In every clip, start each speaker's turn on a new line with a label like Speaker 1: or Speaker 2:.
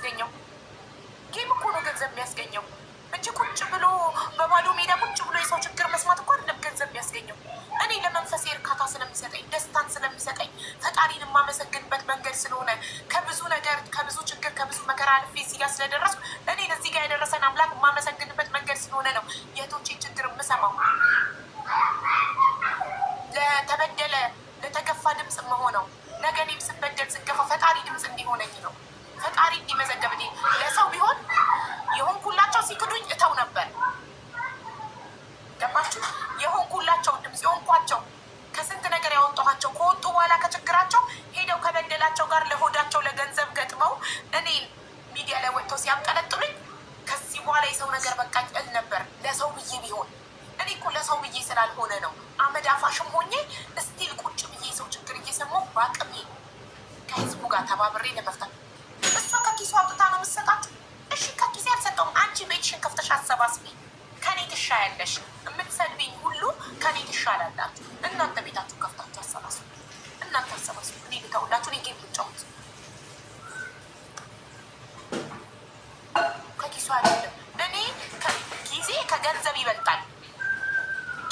Speaker 1: የሚያስገኘው? ጌም እኮ ነው ገንዘብ የሚያስገኘው እንጂ ቁጭ ብሎ በባዶ ሜዳ ቁጭ ብሎ የሰው ችግር መስማት እኮ አይደለም ገንዘብ የሚያስገኘው። እኔ ለመንፈሴ እርካታ ስለሚሰጠኝ፣ ደስታን ስለሚሰጠኝ፣ ፈጣሪን የማመሰግንበት መንገድ ስለሆነ ከብዙ ነገር ከብዙ ችግር ከብዙ መከራ አልፌ እዚህ ጋር ስለደረስኩ እኔ እዚህ ጋር የደረሰን አምላክ የማመሰግንበት መንገድ ስለሆነ ነው የእህቶቼን ችግር የምሰማው። ለተበደለ ለተገፋ ድምፅ መሆነው ነገ እኔም ስበደል ስገፋ ፈጣሪ ድምፅ እንዲሆነኝ ነው። ፈጣሪ እንዲመዘገብ ለሰው ቢሆን የሆንኩላቸው ሲክዱኝ እተው ነበር። ገባችሁ? የሆንኩላቸው ድምፅ የሆንኳቸው ከስንት ነገር ያወጣኋቸው ከወጡ በኋላ ከችግራቸው ሄደው ከበደላቸው ጋር ለሆዳቸው ለገንዘብ ገጥመው እኔን ሚዲያ ላይ ወጥተው ሲያብጠለጥሉኝ ከዚህ በኋላ የሰው ነገር በቃ እል ነበር። ለሰው ብዬ ቢሆን እኔ እኮ ለሰው ብዬ ስላልሆነ ነው አመድ አፋሽም ሆኜ እስቲል ቁጭ ብዬ ሰው ችግር እየሰማሁ በአቅሜ ከህዝቡ ጋር ተባብሬ ለመፍታት። እሷ ከኪሱ አውጥታ ነው የምትሰጣችሁ። እሺ ከኪሴ አልሰጠውም። አንቺ ቤትሽን ከፍተሽ አሰባስቢ፣ ከኔ ትሻያለሽ። የምትሰድቢኝ ሁሉ ከኔ ትሻላላችሁ። እናንተ ቤታችሁ ከፍታችሁ አሰባስቡ። እናንተ አሰባስቡ። እኔ ልተውላችሁ። እኔ ጌም ልጫወት ከኪሱ አይደለም። እኔ ጊዜ ከገንዘብ ይበልጣል።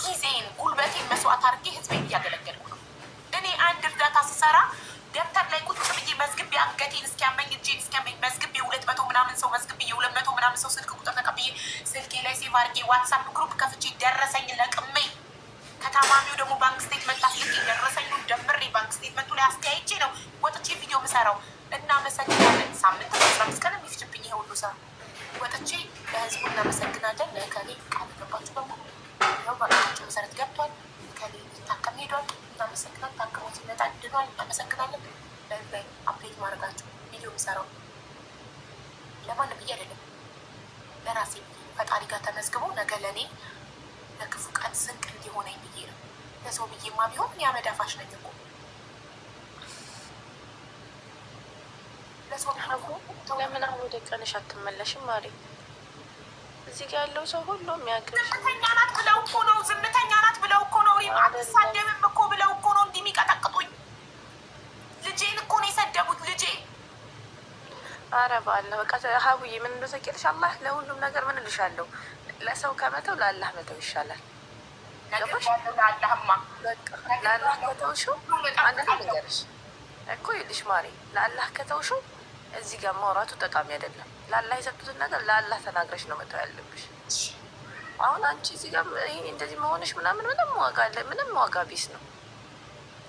Speaker 1: ጊዜን ጉልበቴን መስዋዕት አድርጌ ህዝቤን እያገለገልኩ ነው። እኔ አንድ እርዳታ ስሰራ ደብተር ላይ ቁጭ ብዬ መዝግቤ አንገቴን እስኪያመኝ እጄን እስኪያመኝ መዝግቤ 200 ምናምን ሰው መዝግቤ 200 ምናምን ሰው ስልክ ቁጥር ተቀብዬ ስልኬ ላይ ሴቭ አድርጌ ዋትሳፕ ግሩፕ ከፍቼ ደረሰኝ ለቅሜ ከታማሚው ደግሞ ባንክ ስቴትመንት አስልኬ ደረሰኙን ደምሬ ባንክ ስቴትመንቱ ላይ አስተያይቼ ነው ወጥቼ ቪዲዮ ምሰራው። እናመሰግናለን። ሳምንት 15 ቀን የሚፍጅብኝ ይሄ ሁሉ ሰው ወጥቼ ለህዝቡ እናመሰግናለን። ለከሌ ቃል ገባችሁ በሙሉ ይኸው ባንካቸው መሰረት ገብቷል። ከሌ ታከም ሄዷል። እናመሰግናለን። ታክሞ ሲመጣ ድኗል። እናመሰግናለን። ላይ አፕዴት ማድረጋቸው ቪዲዮ ምሰራው ለማንም ብዬ አይደለም፣ ለራሴ ፈጣሪ ጋር ተመዝግቦ ነገ ለእኔ ለክፉ ቀን ስንቅ እንዲሆነኝ ብዬ ነው። ለሰው ብዬማ ቢሆን እኔ አመድ አፋሽ ነኝ እኮ። ለሰው
Speaker 2: ለምን አሁን ወደ ቀንሽ አትመለሽም ማሪ? እዚህ ጋር ያለው ሰው ሁሉ የሚያገር
Speaker 1: ዝምተኛ ናት ብለው እኮ ነው። ዝምተኛ ናት ብለው እኮ ነው። አትሳደብም እኮ ብለው እኮ ነው እንዲህ የሚቀጠቅጡኝ። ልጄን እኮ ነው የሰደቡት። ልጄ
Speaker 2: አረ ባለ በቃ ሀቡዬ ምን እንደተቀልሽ አላህ ለሁሉም ነገር ምን እልሻለሁ፣ ለሰው ከመተው ለአላህ መተው ይሻላል።
Speaker 1: ለአላህማ
Speaker 2: ለአላህ ከተውሽው አንድ ነገርሽ እኮ ይልሽ ማሪ፣ ለአላህ ከተውሽው እዚህ ጋር ማውራቱ ጠቃሚ አይደለም። ለአላህ የሰጡትን ነገር ለአላህ ተናግረሽ ነው መተው ያለብሽ። አሁን አንቺ እዚህ ጋር ይሄ እንደዚህ መሆንሽ ምናምን ምንም ዋጋ አለ? ምንም ዋጋ ቢስ ነው።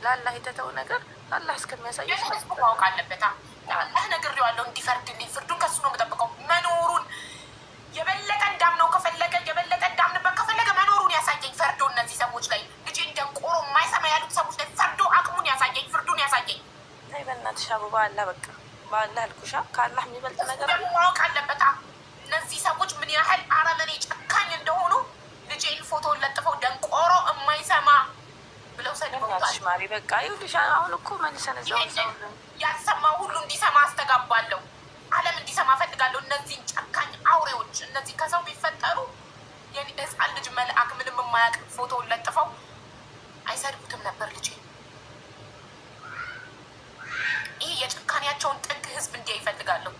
Speaker 2: ለአላህ የተተው ነገር አላህ እስከሚያሳየሽ
Speaker 1: ማወቅ አለበት። አላህ ነግሬዋለሁ እንዲፈርድልኝ፣ ፍርዱን ከሱ ነው የምጠብቀው። መኖሩን የበለጠ እንዳምነው ከፈለገ የበለጠ እንዳምንበት ከፈለገ መኖሩን ያሳየኝ ፈርዶ እነዚህ ሰዎች ላይ ልጄ እንደንቆሮ የማይሰማ ያሉት ሰዎች ላይ ፈርዶ አቅሙን ያሳየኝ፣ ፍርዱን ያሳየኝ።
Speaker 2: አይ በእናትሽ አቡ በአላህ በቃ በአላህ አልኩሻ፣ ከአላህ የሚበልጥ ነገር
Speaker 1: ማወቅ አለበት። እነዚህ ሰዎች ምን ያህል አረመኔ ጨካኝ እንደሆኑ ልጄን ፎቶን ለጥፈው ደንቆሮ የማይሰማ ብለው ሰድበውታል።
Speaker 2: ማሪ በቃ ይኸውልሽ፣ አሁን እኮ መልሰን እዛው
Speaker 1: ያልሰማ ሁሉ እንዲሰማ አስተጋባለሁ። ዓለም እንዲሰማ ፈልጋለሁ። እነዚህን ጨካኝ አውሬዎች፣ እነዚህ ከሰው ቢፈጠሩ ህፃን ልጅ መልአክ ምንም የማያውቅ ፎቶውን ለጥፈው አይሰድቡትም ነበር ልጄ። ይህ የጭካኔያቸውን ጥግ ህዝብ እንዲያ ይፈልጋለሁ፣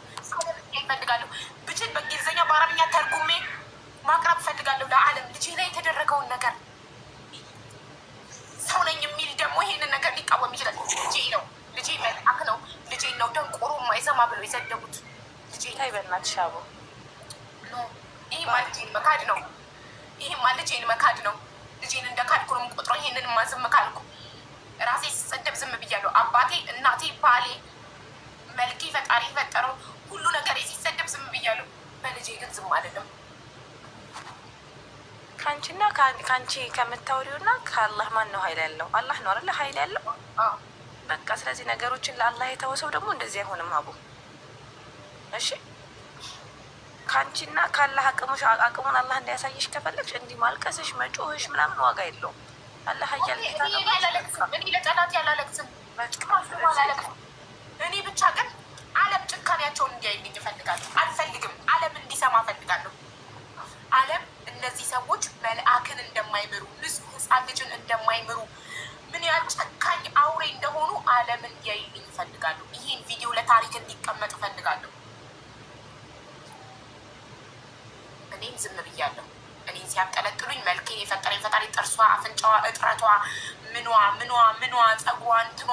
Speaker 1: እንዲያ ይፈልጋለሁ። ብችል በእንግሊዝኛ በአረብኛ ተርጉሜ ማቅረብ ፈልጋለሁ ለዓለም ልጄ ላይ የተደረገውን ነገር። ሰው ነኝ የሚል ደግሞ ይሄንን ነገር ሊቃወም ይችላል። ልጄ ነው፣ ልጄ መልአክ ነው፣ ልጄ ነው ደንቆሮ የማይሰማ ብለው የሰደቡት ልጄ።
Speaker 2: ታይ በእናትሽ አቦ፣
Speaker 1: ይሄማ ልጄን መካድ ነው። ይሄማ ልጄን መካድ ነው። ልጄን እንደ ካድኩ ነው የምቆጥረው። ይሄንን ዝም ካልኩ ራሴ ስሰደብ ዝም ብያለሁ። አባቴ፣ እናቴ፣ ባሌ፣ መልኬ፣ ፈጣሪ የፈጠረው ሁሉ ነገር ሲሰደብ ዝም ብያለሁ። በልጄ ግን ዝም አይደለም።
Speaker 2: ከአንቺና ከአንቺ ከምታወሪውና ከአላህ ማን ነው ኃይል ያለው? አላህ ነው አይደለ ኃይል ያለው? በቃ ስለዚህ ነገሮችን ለአላህ የተወሰው ደግሞ እንደዚህ አይሆንም አቡ። እሺ ከአንቺና ከአላህ አቅሙን አላህ እንዲያሳይሽ ከፈለግሽ እንዲህ ማልቀስሽ መጮህሽ ምናምን ዋጋ የለውም። አላህ ሀያል ጌታ ነው።
Speaker 1: እኔ ለጠላት ያላለቅስም አላለቅስም። እኔ ብቻ ግን ዓለም ጭካኔያቸውን እንዲያይልኝ እፈልጋለሁ። አልፈልግም፣ ዓለም እንዲሰማ እፈልጋለሁ። ዓለም እነዚህ ሰዎች መልአክን እንደማይምሩ፣ ንጹህ ህፃን ልጅን እንደማይምሩ፣ ምን ያህል ጨካኝ አውሬ እንደሆኑ ዓለም እንዲያይልኝ እፈልጋለሁ። ይህን ቪዲዮ ለታሪክ እንዲቀመጥ እፈልጋለሁ። እኔም ዝም ብያለሁ። እኔን ሲያብጠለጥሉኝ መልኬን የፈጠረኝ ፈጣሪ ጥርሷ፣ አፍንጫዋ፣ እጥረቷ፣ ምኗ ጸጉሯ፣ እንትኗ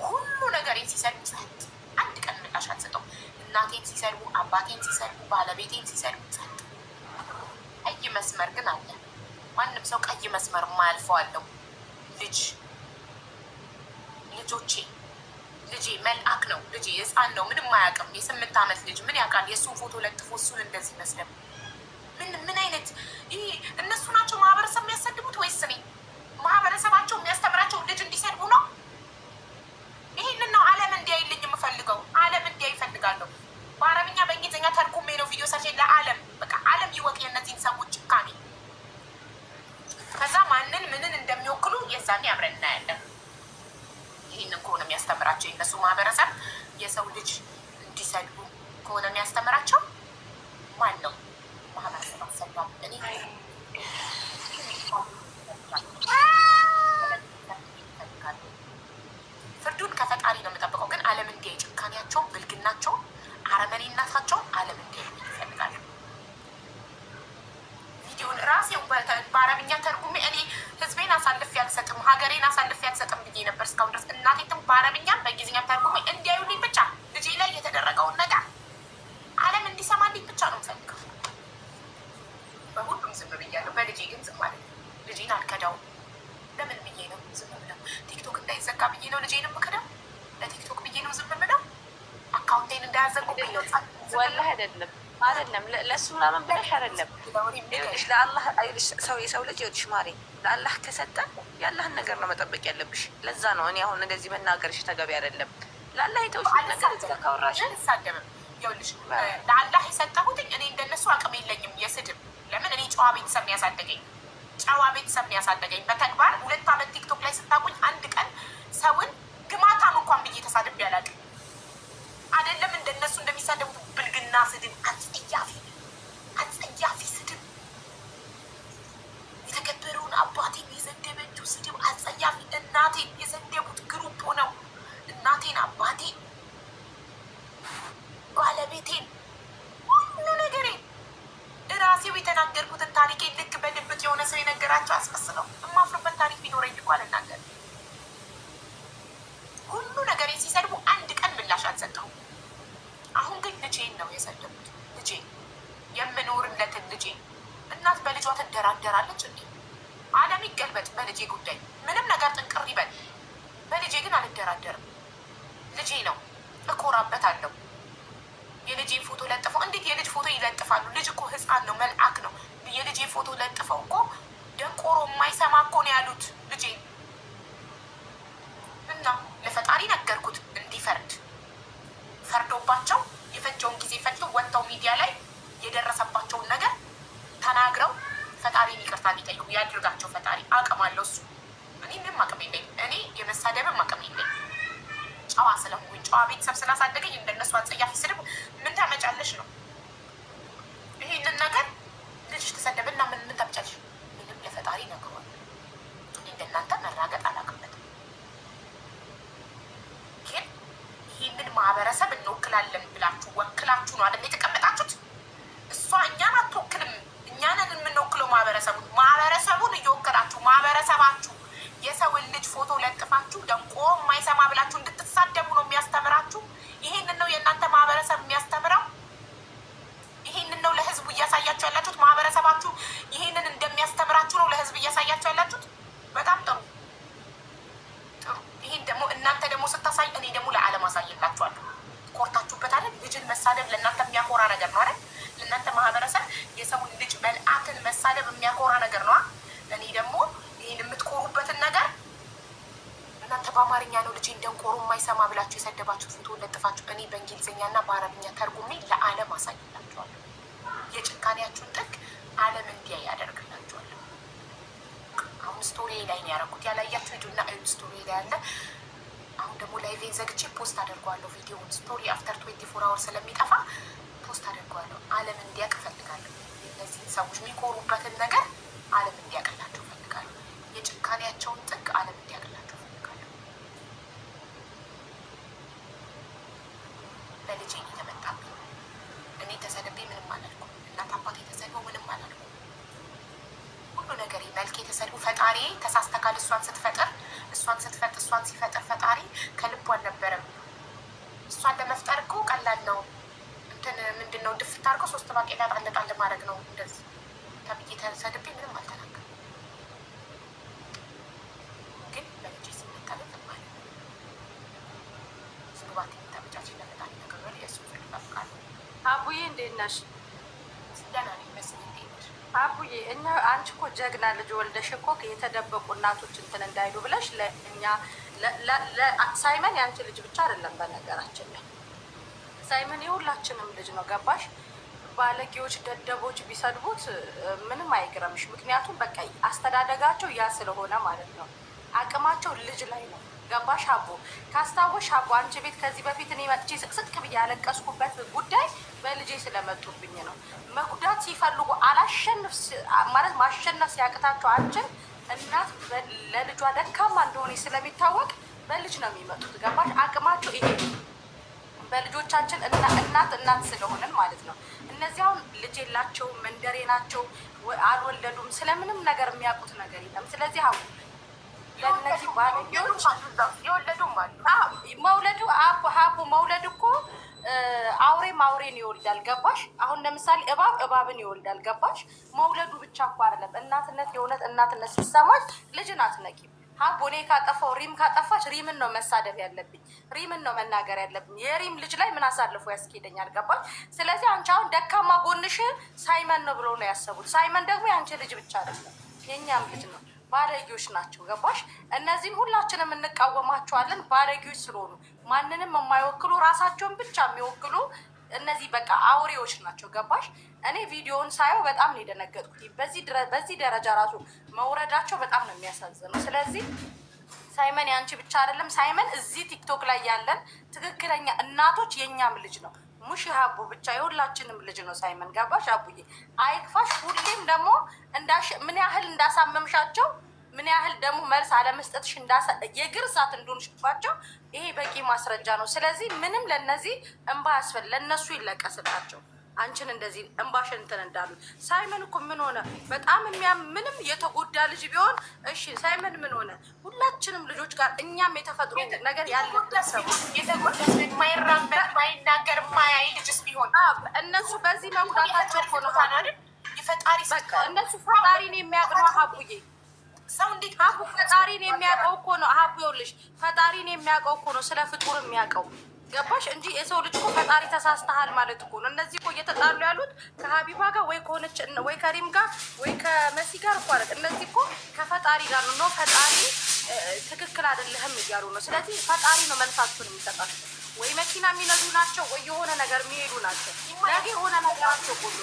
Speaker 1: ሁሉ ነገሬን ሲሰድቡ ጸጥ። አንድ ቀን ምላሽ አልሰጠው። እናቴን ሲሰድቡ፣ አባቴን ሲሰድቡ፣ ባለቤቴን ሲሰድቡ ጸጥ። ቀይ መስመር ግን አለ። ማንም ሰው ቀይ መስመር የማያልፈው አለው። ልጄ መልአክ ነው። ልጄ ህፃን ነው፣ ምንም አያውቅም። የ8 ዓመት ልጅ ምን ያውቃል? የእሱን ፎቶ ለጥፎ እሱን እንደዚህ መስደብ ምን አይነት ይህ? እነሱ ናቸው ማህበረሰብ የሚያሰድቡት ወይስ እኔ? ማህበረሰባቸው የሚያስተምራቸው ልጅ እንዲሰድቡ ነው? ይህንን ነው ዓለም እንዲያይልኝ የምፈልገው። ዓለም እንዲያይ ይፈልጋለሁ። በአረብኛ በእንግሊዝኛ ተርጉሜ ነው ቪዲዮ ሰርቼ ለዓለም በቃ ዓለም ይወቅ የእነዚህን ሰዎች ጭካኔ። ከዛ ማንን ምንን እንደሚወክሉ የዛኔ አብረን እናያለን። ይህንን ከሆነ የሚያስተምራቸው የእነሱ ማህበረሰብ የሰው ልጅ እንዲሰድቡ ከሆነ የሚያስተምራቸው ማን ነው? ማህበረሰብ አሰባብ እኔ ፍርዱን ከፈጣሪ ነው የምጠብቀው። ግን ዓለም እንዲያይ ጭካኔያቸውን፣ ብልግናቸውን፣ አረመኔነታቸውን ዓለም እንዲያይ ይፈልጋሉ። ቪዲዮን ራሴው በአረብኛ ተርጉሜ እኔ ህዝቤን አሳልፌ አልሰጥም፣ ሀገሬን አሳልፌ አልሰጥም ብዬ ነበር እስካሁን ድረስ። እናቴትም በአረብኛም በእንግሊዝኛም ተርጉሜ እንዲያዩልኝ ብቻ ልጄ ላይ የተደረገውን ነገር ዓለም እንዲሰማልኝ ብቻ ነው የምፈልገው። በሁሉም ዝም ብያለሁ። በልጄ ግን ዝም አለ። ልጄን አልከዳውም። ለምን ብዬ ነው ዝም ብለው? ቲክቶክ እንዳይዘጋ ብዬ ነው ልጄን የምከዳው? ለቲክቶክ ብዬ ነው ዝም ብለው? አካውንቴን እንዳያዘጉብኝ ነው?
Speaker 2: ወላሂ አይደለም ለእሱ ምናምን ብለሽ አይደለም። ይኸውልሽ ለአላህ ሰው የሰው ልጅ ይኸውልሽ ማሬ ለአላህ ከሰጠ የአላህን ነገር ነው መጠበቅ ያለብሽ። ለዛ ነው እኔ አሁን እንደዚህ መናገርሽ ተገቢ አይደለም። ለአላህ የተውሽ ነገር ካወራሽ
Speaker 1: አልሳደብም። ይኸውልሽ ለአላህ የሰጠሁትኝ እኔ እንደነሱ አቅም የለኝም የስድብ። ለምን እኔ ጨዋ ቤተሰብ ነው ያሳደገኝ። ጨዋ ቤተሰብ ነው ያሳደገኝ። በተግባር 2 ዓመት ቲክቶክ ላይ ስታቁኝ አንድ ቀን ሰውን ግማታም እንኳን ብዬ ተሳድቤ አላውቅም። አይደለም እንደነሱ እንደሚሳደቡት ብልግና ስድብ፣ አጸያፊ ስድብ፣ የተከበረውን አባቴን የሰደበችው ስድብ አጸያፊ። እናቴን የሰደቡት ግሩፕ ነው። እናቴን፣ አባቴን፣ ባለቤቴን፣ ሁሉ ነገሬን እራሴው የተናገርኩትን ታሪኬን ልክ በድብቅ የሆነ ሰው የነገራቸው አስመስለው የማፍርበት ታሪክ ቢኖረኝ እኮ አልናገርም። ሁሉ ነገሬን ሲሰድቡ አንድ ቀን ምላሽ አልሰጠሁም። አሁን ግን ልጄን ነው የሰደቡት። ልጄን የምኖርለትን ልጄን። እናት በልጇ ትደራደራለች እንዴ? ዓለም ይገልበጥ በልጄ ጉዳይ ምንም ነገር ጥንቅር ይበል። በልጄ ግን አልደራደርም። ልጄ ነው፣ እኮራበታለሁ። የልጄን ፎቶ ለጥፈው እንዴት የልጅ ፎቶ ይለጥፋሉ? ልጅ እኮ ህፃን ነው፣ መልአክ ነው። የልጄን ፎቶ ለጥፈው እኮ ደንቆሮ የማይሰማ እኮ ነው ያሉት ልጄ። እና ለፈጣሪ ነገርኩት እንዲፈርድ። ፈርዶባቸው የፈጀውን ጊዜ ፈጅተው ወጥተው ሚዲያ ላይ የደረሰባቸውን ነገር ተናግረው ፈጣሪን ይቅርታ እንዲጠይቁ ያድርጋቸው። ፈጣሪ አቅም አለው እሱ። እኔ ምንም አቅም የለኝ። እኔ የመሳደብም አቅም የለኝ። ጨዋ ስለሆንኩኝ ጨዋ ቤተሰብ ስላሳደገኝ እንደነሱ አጸያፊ ስድብ ምን ታመጫለሽ ነው። ይሄንን ነገር ልጅሽ ተሰደብና ምን ታመጫለሽ? ምንም ለፈጣሪ ነግሯል። እኔ እንደናንተ መራገጥ አላውቅበትም። ግን ይህንን ማህበረሰብ እንወክላለን ብላችሁ ወክላችሁ ነው አይደል የተቀመጣችሁት? እሷ እኛን አትወክልም። እኛንን የምንወክለው ማህበረሰቡን እየወከላችሁ ማህበረሰባችሁ የሰውን ልጅ ፎቶ ለጥፋችሁ ደንቆ የማይሰማ ብላችሁ እንድትሳደቡ ነው የሚያስተምራችሁ። ይሄንን ነው የእናንተ ማህበረሰብ የሚያስተምረው። ይሄንን ነው ለህዝቡ እያሳያችሁ ያላችሁት። ማህበረሰባችሁ ይሄንን እንደሚያስተምራችሁ ነው ለህዝብ እያሳያችሁ ያላችሁት። በጣም ጥሩ ጥሩ። ይሄን ደግሞ እናንተ ደግሞ ስታሳይ እኔ ደግሞ ለዓለም አሳይላችኋለሁ። ኮርታችሁበት አይደል? ልጅን መሳደብ ለእናንተ የሚያኮራ ነገር ነው አይደል? ለእናንተ ማህበረሰብ የሰውን ልጅ መልአክን መሳደብ የሚያኮራ ነገር ነው። እኔ ደግሞ ይህን የምትኮሩበትን ነገር እናንተ በአማርኛ ነው ልጅ እንደንቆሩ የማይሰማ ብላችሁ የሰደባችሁት ፎቶ ለጥፋችሁ እኔ በእንግሊዝኛና በአረብኛ ተርጉሜ ለዓለም አሳይላችኋለሁ። የጭካኔያችሁን ጥግ ዓለም እንዲያይ ያደርግላችኋለሁ። አሁን ስቶሪ ላይ ነው ያደረኩት። ያላያችሁ ሂዱና እዩ። ስቶሪ ላይ ያለ። አሁን ደግሞ ላይቬን ዘግቼ ፖስት አደርገዋለሁ። ቪዲዮውን ስቶሪ አፍተር 24 አወር ስለሚጠፋ ፖስት አደርገዋለሁ። ዓለም እንዲያውቅ እፈልጋለሁ። እነዚህን ሰዎች የሚኮሩበትን ነገር ዓለም እንዲያውቅላቸው እፈልጋለሁ። የጭካኔያቸውን ጥግ ዓለም እንዲያውቅላቸው እፈልጋለሁ። በልጄ የተመጣብኝ እኔ ተሰድቤ ምንም አላልኩም። እናት አባቴ ተሰድበው ምንም እሷን ስትፈጥር እሷን ሲፈጥር ፈጣሪ ከልቡ አልነበረም። እሷን ለመፍጠር እኮ ቀላል ነው። እንትን ምንድን ነው ድፍት አድርገው 3 ባቄላ ጣል ማድረግ ነው። እንደዚህ ተብዬ ተሰድቤ ምንም አልተናገርም። ግን በልጄ ሲመታለ ማለት ነው ስኑባት የምታመጫች ለፈጣሪ ነገር ወደ የእሱ ፍል ይጠብቃል።
Speaker 2: አቡዬ እንዴት ነሽ?
Speaker 1: ደህና ነኝ መስል እንዴት ነሽ?
Speaker 2: አቡዬ እኛ አንቺ እኮ ጀግና ልጅ ወልደሽ እኮ የተደበቁ እናቶች እንትን እንዳይሉ ብለሽ ለእኛ ሳይመን የአንቺ ልጅ ብቻ አይደለም። በነገራችን ላይ ሳይመን የሁላችንም ልጅ ነው። ገባሽ? ባለጌዎች ደደቦች ቢሰድቡት ምንም አይግረምሽ። ምክንያቱም በቃ አስተዳደጋቸው ያ ስለሆነ ማለት ነው። አቅማቸው ልጅ ላይ ነው። ገባሽ? አቦ ካስታወሽ አቦ አንቺ ቤት ከዚህ በፊት እኔ መጥቼ ስቅስቅ ብዬ ያለቀስኩበት ጉዳይ በልጄ ስለመጡብኝ ነው። መጉዳት ሲፈልጉ አላሸንፍ ማለት ማሸነፍ ሲያቅታቸው አንቺን እናት ለልጇ ደካማ እንደሆነ ስለሚታወቅ በልጅ ነው የሚመጡት። ገባሽ? አቅማቸው ይሄ በልጆቻችን እናት ስለሆንን ማለት ነው። እነዚህ አሁን ልጅ የላቸውም፣ መንደሬ ናቸው፣ አልወለዱም፣ ስለምንም ነገር የሚያውቁት ነገር የለም። ስለዚህ አሁን ለእነዚህ ባለጌዎች
Speaker 1: የወለዱም አሉ።
Speaker 2: መውለዱ ሀቡ መውለድ እኮ አውሬን ይወልዳል። ገባሽ? አሁን ለምሳሌ እባብን ይወልዳል። ገባሽ? መውለዱ ብቻ እኮ አይደለም። እናትነት የእውነት እናትነት ሲሰማች ልጅን አትነቂም። ሀቡ እኔ ካጠፋው ሪም ካጠፋች ሪምን ነው መሳደብ ያለብኝ፣ ሪምን ነው መናገር ያለብኝ። የሪም ልጅ ላይ ምን አሳልፎ ያስኬደኛል? ገባሽ? ስለዚህ አንቺ አሁን ደካማ ጎንሽ ሳይመን ነው ብሎ ነው ያሰቡት። ሳይመን ደግሞ የአንቺ ልጅ ብቻ አይደለም የእኛም ልጅ ነው። ባለጌዎች ናቸው። ገባሽ? እነዚህም ሁላችንም እንቃወማቸዋለን። ባለጌዎች ስለሆኑ ማንንም የማይወክሉ ራሳቸውን ብቻ የሚወክሉ እነዚህ በቃ አውሬዎች ናቸው። ገባሽ? እኔ ቪዲዮውን ሳየው በጣም ነው የደነገጥኩት። በዚህ ደረጃ ራሱ መውረዳቸው በጣም ነው የሚያሳዝነው። ስለዚህ ሳይመን ያንቺ ብቻ አይደለም። ሳይመን እዚህ ቲክቶክ ላይ ያለን ትክክለኛ እናቶች የእኛም ልጅ ነው። ሙሽ ሀቡ ብቻ የሁላችንም ልጅ ነው ሳይመን። ገባሽ? አቡዬ አይክፋሽ። ሁሌም ደግሞ ምን ያህል እንዳሳመምሻቸው ምን ያህል ደግሞ መልስ አለመስጠትሽ የግር እሳት እንደሆንሽባቸው ይሄ በቂ ማስረጃ ነው። ስለዚህ ምንም ለነዚህ እንባ ያስፈል ለእነሱ ይለቀስላቸው። አንቺን እንደዚህ እንባሽን እንትን እንዳሉ ሳይመን እኮ ምን ሆነ? በጣም ምንም የተጎዳ ልጅ ቢሆን እሺ፣ ሳይመን ምን ሆነ? ሁላችንም ልጆች ጋር እኛም የተፈጥሮ ነገር ያለበት ሰው
Speaker 1: የተጎዳ ማይራመድ ማይናገር ማያይ ልጅስ ቢሆን
Speaker 2: እነሱ በዚህ መጉዳታቸው እኮ ነው አይደል?
Speaker 1: የፈጣሪ
Speaker 2: በቃ እነሱ ፈጣሪን የሚያውቅ ነው ሀቡዬ።
Speaker 1: ሰው እንዴት
Speaker 2: ሀቡ ፈጣሪን የሚያውቀው እኮ ነው ሀቡ። ይኸውልሽ ፈጣሪን የሚያውቀው እኮ ነው ስለ ፍጡር የሚያውቀው። ገባሽ? እንጂ የሰው ልጅ እኮ ፈጣሪ ተሳስተሃል ማለት እኮ ነው። እነዚህ እኮ እየተጣሉ ያሉት ከሀቢባ ጋር ወይ ከሆነች ወይ ከሪም ጋር ወይ ከመሲ ጋር እኮ አይደል? እነዚህ እኮ ከፈጣሪ ጋር ነው። ፈጣሪ ትክክል አይደለህም እያሉ ነው። ስለዚህ ፈጣሪ ነው መልሳችሁን የሚሰጣቸው። ወይ መኪና የሚነዱ ናቸው ወይ የሆነ ነገር የሚሄዱ ናቸው። ነገ የሆነ ነገራቸው ሁሉ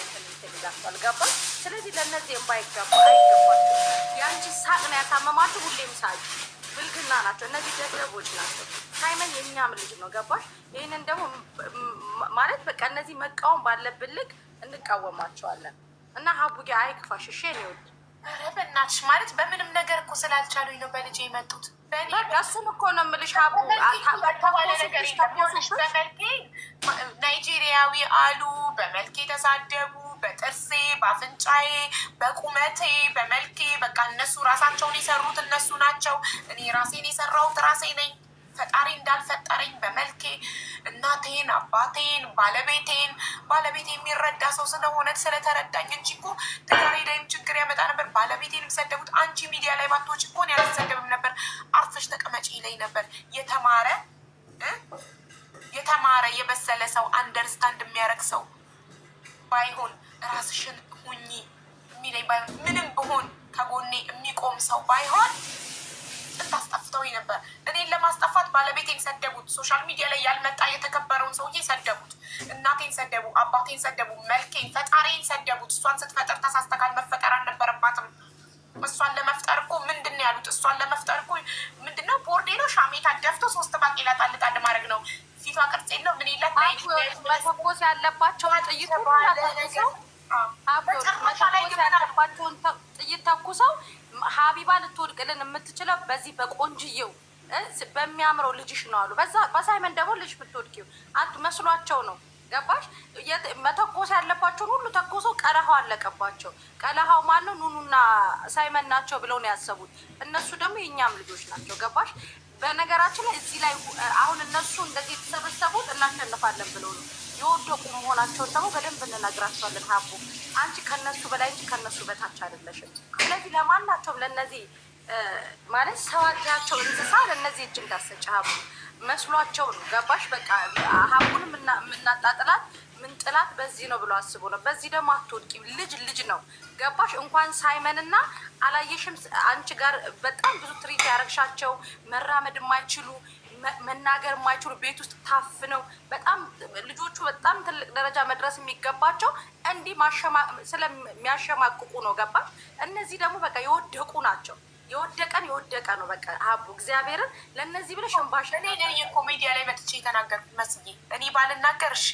Speaker 2: ይላቸዋል። ገባሽ? ስለዚህ ለእነዚህ የማይገባ አይገባቸው። የአንቺ ሳቅ ነው ያሳመማችሁ። ሁሌም ሳቅ ብልግና ናቸው። እነዚህ ደደቦች ናቸው። ሳይመን የእኛም ልጅ ነው። ገባሽ? ይህንን ደግሞ ማለት በቃ እነዚህ መቃወም ባለብን ልክ እንቃወማቸዋለን። እና ሀቡጌ አይክፋሽ። እሺ ነው ይወድ
Speaker 1: በእናትሽ ማለት በምንም ነገር እኮ ስላልቻሉኝ ነው በልጄ የመጡት።
Speaker 2: በቃ እሱን እኮ ነው የምልሽ ሀቡ።
Speaker 1: በመልኬ ናይጄሪያዊ አሉ፣ በመልኬ ተሳደቡ፣ በጥርሴ፣ በአፍንጫዬ፣ በቁመቴ፣ በመልኬ በቃ እነሱ ራሳቸውን የሰሩት እነሱ ናቸው። እኔ ራሴን የሰራሁት ራሴ ነኝ። ፈጣሪ እንዳልፈጠረኝ በመልኬ እናቴን፣ አባቴን፣ ባለቤቴ የሚረዳ ሰው ስለሆነ ስለተረዳኝ እንጂ እኮ ትዳሬ ላይም ችግር ያመጣ ነበር። ባለቤቴንም ሰደቡት። አንቺ ሚዲያ ላይ ባትወጪ እኮ እኔ አልሰደብም ነበር። አርፈሽ ተቀመጪ ይለኝ ነበር። የተማረ የበሰለ ሰው አንደርስታንድ የሚያደርግ ሰው ባይሆን ራስሽን ሁኚ የሚለኝ ባይሆን ምንም ብሆን ከጎኔ የሚቆም ሰው ባይሆን እንታስጠፍተውኝ ነበር። እኔን ለማስጠፋት ባለቤቴን ሰደቡት። ሶሻል ሚዲያ ላይ ያልመጣ የተከበረውን ሰውዬ ሰደቡት። እናቴን ሰደቡ፣ አባቴን ሰደቡ፣ መልኬን፣ ፈጣሪን ሰደቡት። እሷን ስትፈጠር ተሳስተካል፣ መፈጠር አልነበረባትም። እሷን ለመፍጠር እኮ ምንድን ነው ያሉት? እሷን ለመፍጠር እኮ ምንድነው ቦርዴ ነው ሻሜታ ደፍቶ 3 ባቄላ ጣል ማድረግ ነው። ፊቷ ቅርጽ የለው ምን ይለት
Speaker 2: መተኮስ ያለባቸውን ጥይት ያለባቸውን ጥይት ተኩሰው ሀቢባ ልትወድቅልን የምትችለው በዚህ በቆንጅየው በሚያምረው ልጅሽ ነው አሉ። በሳይመን ደግሞ ልጅ ብትወድቂው መስሏቸው ነው ገባሽ? መተኮስ ያለባቸውን ሁሉ ተኮሶ ቀለሃው አለቀባቸው። ቀለሃው ማነው? ኑኑና ሳይመን ናቸው ብለው ነው ያሰቡት። እነሱ ደግሞ የእኛም ልጆች ናቸው። ገባሽ? በነገራችን ላይ እዚህ ላይ አሁን እነሱ እንደዚህ የተሰበሰቡት እናሸንፋለን ብለው ነው። የወደቁ መሆናቸውን ደግሞ በደንብ እንነግራቸዋለን። ሀቡ አንቺ ከነሱ በላይ እንጂ ከነሱ በታች አይደለሽም። ስለዚህ ለማናቸውም ለእነዚህ ማለት ሰዋቸው እንስሳ ለእነዚህ እጅ እንዳሰጭ ሀቡ መስሏቸው ነው። ገባሽ? በቃ ሀቡን የምናጣጥላት ምን ጥላት በዚህ ነው ብሎ አስቦ ነው። በዚህ ደግሞ አትወድቂም። ልጅ ነው። ገባሽ? እንኳን ሳይመንና አላየሽም አንቺ ጋር በጣም ብዙ ትሪት ያረግሻቸው መራመድ የማይችሉ መናገር የማይችሉ ቤት ውስጥ ታፍነው በጣም ልጆቹ በጣም ትልቅ ደረጃ መድረስ የሚገባቸው እንዲህ ስለሚያሸማቅቁ ነው። ገባሽ? እነዚህ ደግሞ በቃ የወደቁ ናቸው። የወደቀ ነው። በቃ ሀቡ እግዚአብሔርን ለእነዚህ ብለሽ እንባሽ።
Speaker 1: እኔ ነኝ እኮ ሚዲያ ላይ መጥቼ የተናገርኩት መስዬ። እኔ ባልናገር እሺ፣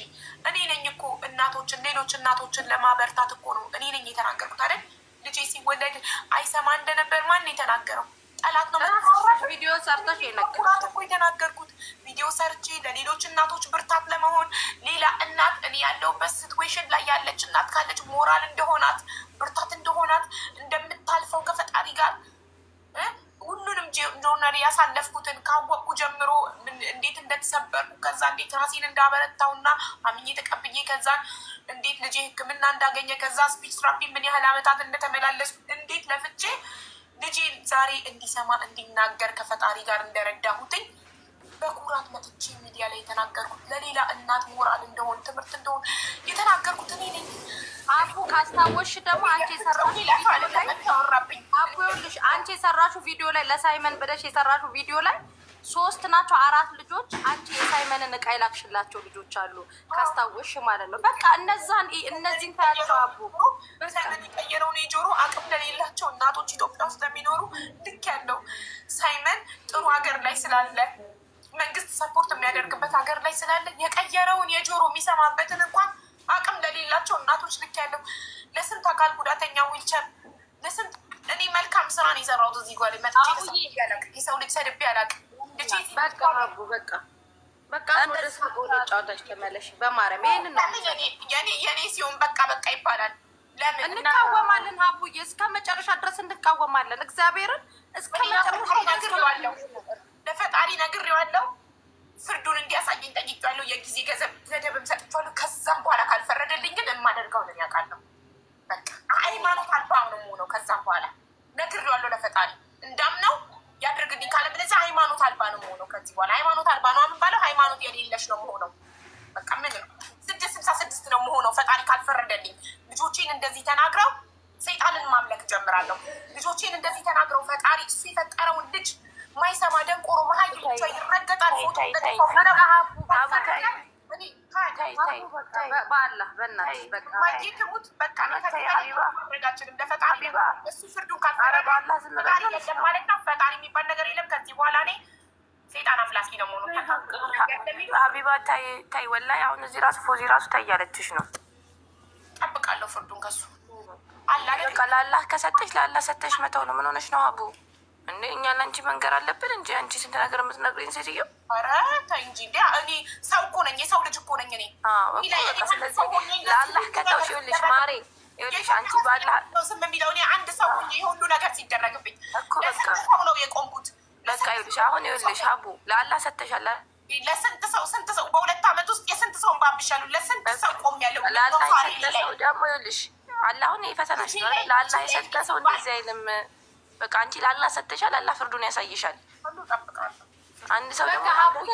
Speaker 1: እኔ ነኝ እኮ እናቶችን ሌሎች እናቶችን ለማበርታት እኮ ነው እኔ ነኝ የተናገርኩት አይደል? ልጄ ሲወለድ አይሰማ እንደነበር ማን የተናገረው? ጠላት ነው።
Speaker 2: ቪዲዮ ሰርተሽ
Speaker 1: የነገርኩት እኮ የተናገርኩት ቪዲዮ ሰርቼ ለሌሎች እናቶች ብርታት ለመሆን ሌላ እናት እኔ ያለሁበት ሲትዌሽን ላይ ያለች እናት ካለች ሞራል እንደሆናት ብርታት እንደሆናት እንደምታልፈው ከፈጣሪ ጋር ሁሉንም ጆርናሪ ያሳለፍኩትን ካወቅኩ ጀምሮ እንዴት እንደተሰበርኩ ከዛ እንዴት ራሴን እንዳበረታውና አምኜ ተቀብዬ ከዛ እንዴት ልጄ ሕክምና እንዳገኘ ከዛ ስፒች ትራፒ ምን ያህል ዓመታት እንደተመላለስኩ እንዴት ለፍቼ ልጄን ዛሬ እንዲሰማ እንዲናገር ከፈጣሪ ጋር እንደረዳሁትኝ በኩራት መጥቼ ሚዲያ ላይ የተናገርኩት ለሌላ እናት ሞራል እንደሆን ትምህርት እንደሆን የተናገርኩት እኔ ነኝ።
Speaker 2: አቡ ካስታወሽ ደግሞ አንቺ የሰራሹ ቪዲዮ ላይ ለሳይመን ብለሽ የሰራሹ ቪዲዮ ላይ 3 ናቸው 4 ልጆች አንቺ የሳይመንን እቃ ይላክሽላቸው ልጆች አሉ። ካስታወሽ ማለት ነው። በቃ እነዚህን ታያቸው አቡ
Speaker 1: በሳይመን የቀየረውን የጆሮ አቅም ለሌላቸው እናቶች ኢትዮጵያ ውስጥ ለሚኖሩ ልክ ያለው ሳይመን ጥሩ ሀገር ላይ ስላለ መንግስት ሰፖርት የሚያደርግበት ሀገር ላይ ስላለ የቀየረውን የጆሮ የሚሰማበትን እንኳን አቅም ለሌላቸው እናቶች ልክ ያለው ለስንት አካል ጉዳተኛ ዊልቸር ለስንት እኔ መልካም ስራን የሰራሁት እዚህ ጓል መጥቼ የሰው ልጅ ሰድቤ አላውቅም።
Speaker 2: በቃ ወደ ጫወታች ተመለሽ በማርያም ይሄንን
Speaker 1: የኔ ሲሆን በቃ ይባላል። ለምን
Speaker 2: እንቃወማለን? ሀቡዬ እስከ መጨረሻ ድረስ እንቃወማለን። እግዚአብሔርን እስከ መጨረሻ
Speaker 1: ነግሬዋለሁ፣ ለፈጣሪ ነግሬዋለሁ። ፍርዱን እንዲያሳየኝ ጠይቄዋለሁ። የጊዜ ገደብም ሰጥቼዋለሁ። ከዛም በኋላ ካልፈረደልኝ ግን የማደርገውን ያውቃለሁ። በቃ ሃይማኖት አልባ ነው የምሆነው። ከዛም በኋላ ነግሬዋለሁ ለፈጣሪ እንዳምነው ያድርግልኝ። ካለበለዚያ ሃይማኖት አልባ ነው የምሆነው። ከዚህ በኋላ ሃይማኖት አልባ ነው የምባለው። ሃይማኖት የሌለሽ ነው የምሆነው። በቃ ምንም 666 ነው የምሆነው ፈጣሪ ካልፈረደልኝ። ልጆቼን እንደዚህ ተናግረው ሰይጣንን ማምለክ ጀምራለሁ። ልጆቼን እንደዚህ ተናግረው ፈጣሪ እሱ የፈጠረውን ልጅ ማይሰማ ደንቆሮ መሀይ ብቻ ይረገጣል። እሱ ፍርዱን ፈጣሪ የሚባል ነገር የለም። ከዚህ በኋላ እኔ ሴጣን አፍላኪ ነው መሆኑ
Speaker 2: ሀቢባ ታይ ወላሂ አሁን እዚህ ራሱ ፎዚ ራሱ ታያለችሽ ነው።
Speaker 1: ጠብቃለሁ ፍርዱን ከሱ
Speaker 2: ለአላህ ከሰጠሽ ለአላህ ሰጠሽ መተው ነው። ምን ሆነሽ ነው አቡ? እንዴ እኛ ለአንቺ መንገር አለብን እንጂ አንቺ ስንት ነገር የምትነግሪኝ ሴትዮ።
Speaker 1: ኧረ ተይ እንጂ እኔ ሰው እኮ ነኝ፣ የሰው ልጅ እኮ ነኝ እኔ።
Speaker 2: ስለዚህ ለአላህ ከተውሽ ይኸውልሽ ማሬ ይኸውልሽ አንቺ ባላህ
Speaker 1: ስም የሚለው እኔ አንድ ሰው ሆኜ የሁሉ ነገር ሲደረግብኝ እኮ በቃ ሰው ነው የቆምኩት።
Speaker 2: በቃ ይኸውልሽ አሁን ይኸውልሽ አቡ ለአላህ ሰጥተሻል።
Speaker 1: ለስንት ሰው በ2 ዓመት ውስጥ የስንት ሰውን ባብሻለሁ። ለስንት ሰው ቆሜያለሁ።
Speaker 2: ለአላህ የሰጠ ሰው ደግሞ ይኸውልሽ አላሁን የፈተናሽ ነው። ለአላህ የሰጠ ሰው እንደዚህ አይልም። በቃ አንቺ ለአላህ ሰጥተሻል፣ አላህ ፍርዱን ያሳይሻል። አንድ ሰው ደግሞ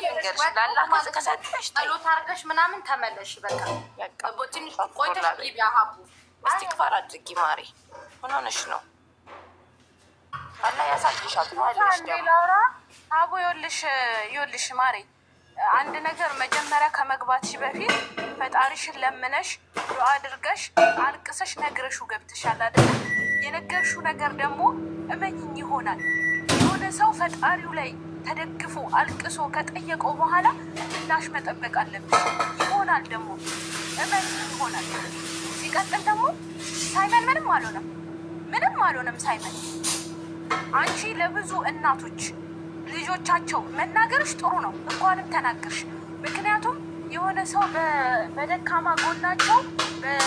Speaker 2: ነገርሽ ለአላህ ከሰጠሽ
Speaker 3: ጸሎት አድርገሽ ምናምን ተመለሽ። በቃ ትንሽ ቆይተሽ ሊቢያ ሀቡ
Speaker 2: እስቲክፋር አድርጊ ማሪ። ምን ሆነሽ ነው? አላህ ያሳይሻል።
Speaker 3: ሀቡ ይኸውልሽ ማሪ አንድ ነገር መጀመሪያ ከመግባትሽ በፊት ፈጣሪሽን ለምነሽ ዱዓ አድርገሽ አልቅሰሽ ነግረሹ ገብተሻል አይደል? የነገርሹ ነገር ደግሞ እመኝኝ ይሆናል። የሆነ ሰው ፈጣሪው ላይ ተደግፎ አልቅሶ ከጠየቀው በኋላ ምላሽ መጠበቅ አለብሽ። ይሆናል ደግሞ እመኝኝ ይሆናል። ሲቀጥል ደግሞ ሳይመን ምንም አልሆነም ሳይመን። አንቺ ለብዙ እናቶች ልጆቻቸው መናገርሽ ጥሩ ነው፣ እንኳንም ተናገርሽ። ምክንያቱም
Speaker 2: የሆነ ሰው በደካማ ጎናቸው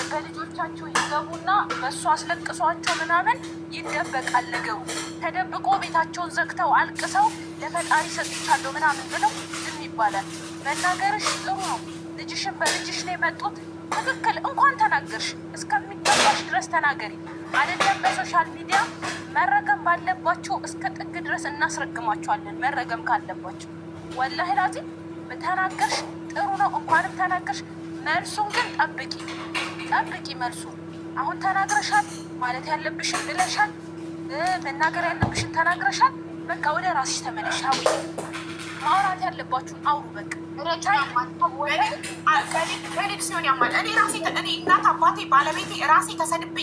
Speaker 2: በልጆቻቸው ይገቡና በእሱ አስለቅሷቸው ምናምን ይደበቃል ነገሩ። ተደብቆ ቤታቸውን ዘግተው አልቅሰው ለፈጣሪ ሰጥቻለሁ ምናምን ብለው ዝም ይባላል። መናገርሽ ጥሩ ነው። ልጅሽን በልጅሽ ላይ መጡት ትክክል። እንኳን ተናገርሽ እስከሚገባሽ ድረስ ተናገሪ። አይደለም በሶሻል ሚዲያ መረገም ባለባቸው እስከ ጥግ ድረስ እናስረግማቸዋለን። መረገም ካለባቸው ወላሂ ላዚም ተናገርሽ ጥሩ ነው። እንኳንም ተናገርሽ። መልሱን ግን ጠብቂ መልሱ። አሁን ተናግረሻል፣ ማለት ያለብሽን ብለሻል፣ መናገር ያለብሽን ተናግረሻል። በቃ ወደ ራስሽ ተመለሽ። ማውራት ያለባችሁን አውሩ። በቃ
Speaker 1: በልጅ ሲሆን ያማል። እኔ እናት አባቴ ባለቤቴ ራሴ ተሰድቤ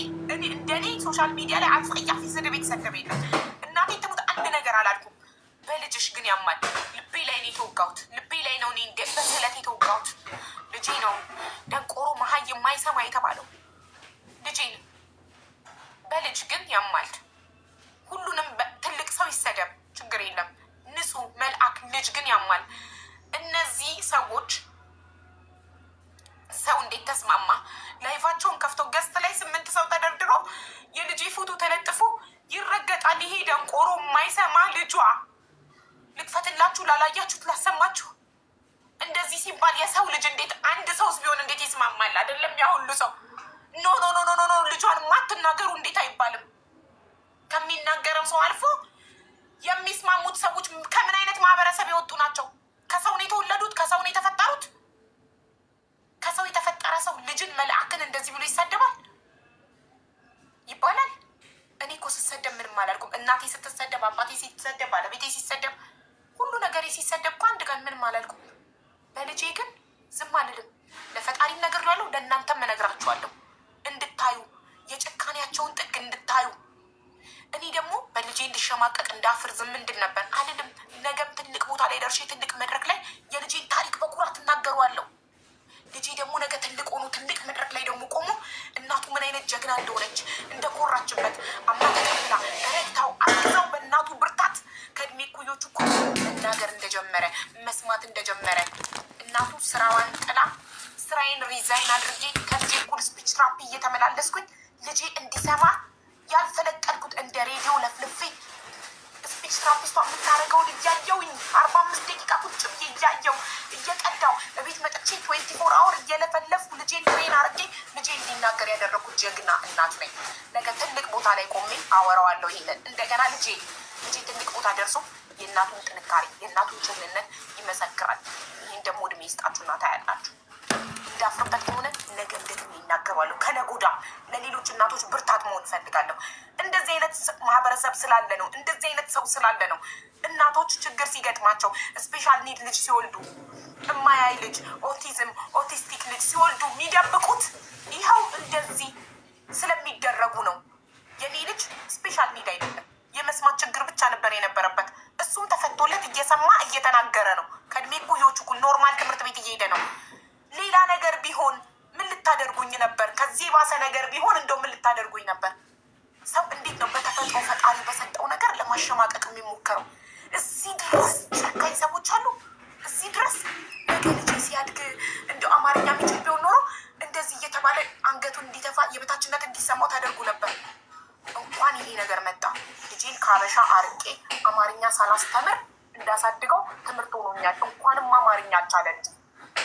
Speaker 1: እንደኔ ሶሻል ሚዲያ ላይ አጸያፊ ስድብ የተሰደበ የለም። እናቴ ትሙት አንድ ነገር አላልኩም። በልጅሽ ግን ያማል። ልቤ ላይ ነው የተወጋሁት። ልቤ ላይ ነው እኔ በስለት የተወጋሁት። ልጄ ነው ደንቆሮ መሀይ የማይሰማ የተባለው ልጄ ነው። በልጅ ግን ያማል። ሁሉንም ትልቅ ሰው ይሰደብ ችግር የለም። ንጹህ መልአክ ልጅ ግን ያማል። እነዚህ ሰዎች ሰው እንዴት ተስማማ? ላይቫቸውን ከፍተው ገስት ላይ 8 ሰው ተደርድሮ የልጄ ፎቶ ተለጥፎ ይረገጣል። ይሄ ደንቆሮ የማይሰማ ልጇ ልክፈትላችሁ፣ ላላያችሁት ላሰማችሁ። እንደዚህ ሲባል የሰው ልጅ እንዴት አንድ ሰውስ ቢሆን እንዴት ይስማማል? አይደለም ያ ሁሉ ሰው ኖ ኖ ኖ ኖ ኖ ልጇን ማትናገሩ እንዴት አይባልም? ከሚናገረው ሰው አልፎ የሚስማሙት ሰዎች ከምን አይነት ማህበረሰብ የወጡ ናቸው? ከሰው ነው የተወለዱት? ከሰው ነው የተፈጠሩት? ከሰው የተፈጠረ ሰው ልጅን መልአክን እንደዚህ ብሎ ይሰደባል ይባላል? እኔ እኮ ስሰደብ ምንም አላልኩም። እናቴ ስትሰደብ፣ አባቴ ሲሰደብ፣ ባለቤቴ ሲሰደብ፣ ሁሉ ነገሬ ሲሰደብ እኮ አንድ ቀን ምንም አላልኩም። በልጄ ግን ዝም አልልም። ለፈጣሪም ነገር ላለው ለእናንተም እነግራችኋለሁ እንድታዩ፣ የጭካኔያቸውን ጥግ እንድታዩ። እኔ ደግሞ በልጄ እንድሸማቀቅ እንዳፍር ዝም እንድል ነበር አልልም። ነገም ትልቅ ቦታ ላይ ደርሼ ትልቅ መድረክ ላይ የልጄን ታሪክ በኩራት እናገረዋለሁ። ልጄ ደግሞ ነገ ትልቅ ሆኖ ትልቅ መድረክ ላይ ደግሞ ቆሞ እናቱ ምን አይነት ጀግና እንደሆነች እንደኮራችበት አምና ተቀብላ ረድታው አግዛው በእናቱ ብርታት ከእድሜ ኩዮቹ እኮ መናገር እንደጀመረ መስማት እንደጀመረ እናቱ ስራዋን ጥላ ስራዬን ሪዛይን አድርጌ ከልጄ እኩል ስፒች ትራፒ እየተመላለስኩኝ ልጄ እንዲሰማ ያልፈለቀልኩት እንደ ሬዲዮ ለፍልፌ ስፒች ትራፒስቷ የምታደርገውን እያየውኝ 45 ደቂቃ ቁጭ ብዬ እያየው እየቀዳው በቤት መጥቼ 24 አወር እየለፈለፍኩ ልጄን ትሬን አድርጌ ልጄ እንዲናገር ያደረኩት ጀግና እናት ነኝ። ነገ ትልቅ ቦታ ላይ ቆሜ አወራዋለሁ ይሄንን። እንደገና ልጄ ትልቅ ቦታ ደርሶ የእናቱን ጥንካሬ የእናቱን ጀግንነት ይመሰክራል። ይህን ደግሞ እድሜ ይስጣችሁና ታያላችሁ። እንዳፍርበት ከሆነ ነገ እንደግሜ ይናገራለሁ። ከነጎዳ ለሌሎች እናቶች ብርታት መሆን እፈልጋለሁ። እንደዚህ አይነት ማህበረሰብ ስላለ ነው፣ እንደዚህ አይነት ሰው ስላለ ነው እናቶች ችግር ሲገጥማቸው ስፔሻል ኒድ ልጅ ሲወልዱ፣ እማያይ ልጅ፣ ኦቲስቲክ ልጅ ሲወልዱ የሚደብቁት ይኸው እንደዚህ ስለሚደረጉ ነው። የኔ ልጅ ስፔሻል ኒድ አይደለም፣ የመስማት ችግር ብቻ ነበር የነበረበት። እሱም ተፈቶለት እየሰማ እየተናገረ ነው። ከእድሜ እኩዮቹ እኩል ኖርማል ትምህርት ቤት እየሄደ ነው። ሌላ ነገር ቢሆን ምን ልታደርጉኝ ነበር? ከዚህ የባሰ ነገር ቢሆን እንደው ምን ልታደርጉኝ ነበር? ሰው እንዴት ነው በተፈጥሮ ፈጣሪ በሰጠው ነገር ለማሸማቀቅ የሚሞከረው? እዚህ ድረስ ጨካኝ ሰዎች አሉ። እዚህ ድረስ ነገ ልጄ ሲያድግ እንደው አማርኛ የሚችል ቢሆን ኖሮ እንደዚህ እየተባለ አንገቱን እንዲተፋ የበታችነት እንዲሰማው ታደርጉ ነበር። እንኳን ይሄ ነገር መጣ። ልጄን ከሀበሻ አርቄ አማርኛ ሳላስተምር እንዳሳድገው ትምህርት ሆኖኛል። እንኳንም አማርኛ አልቻለች።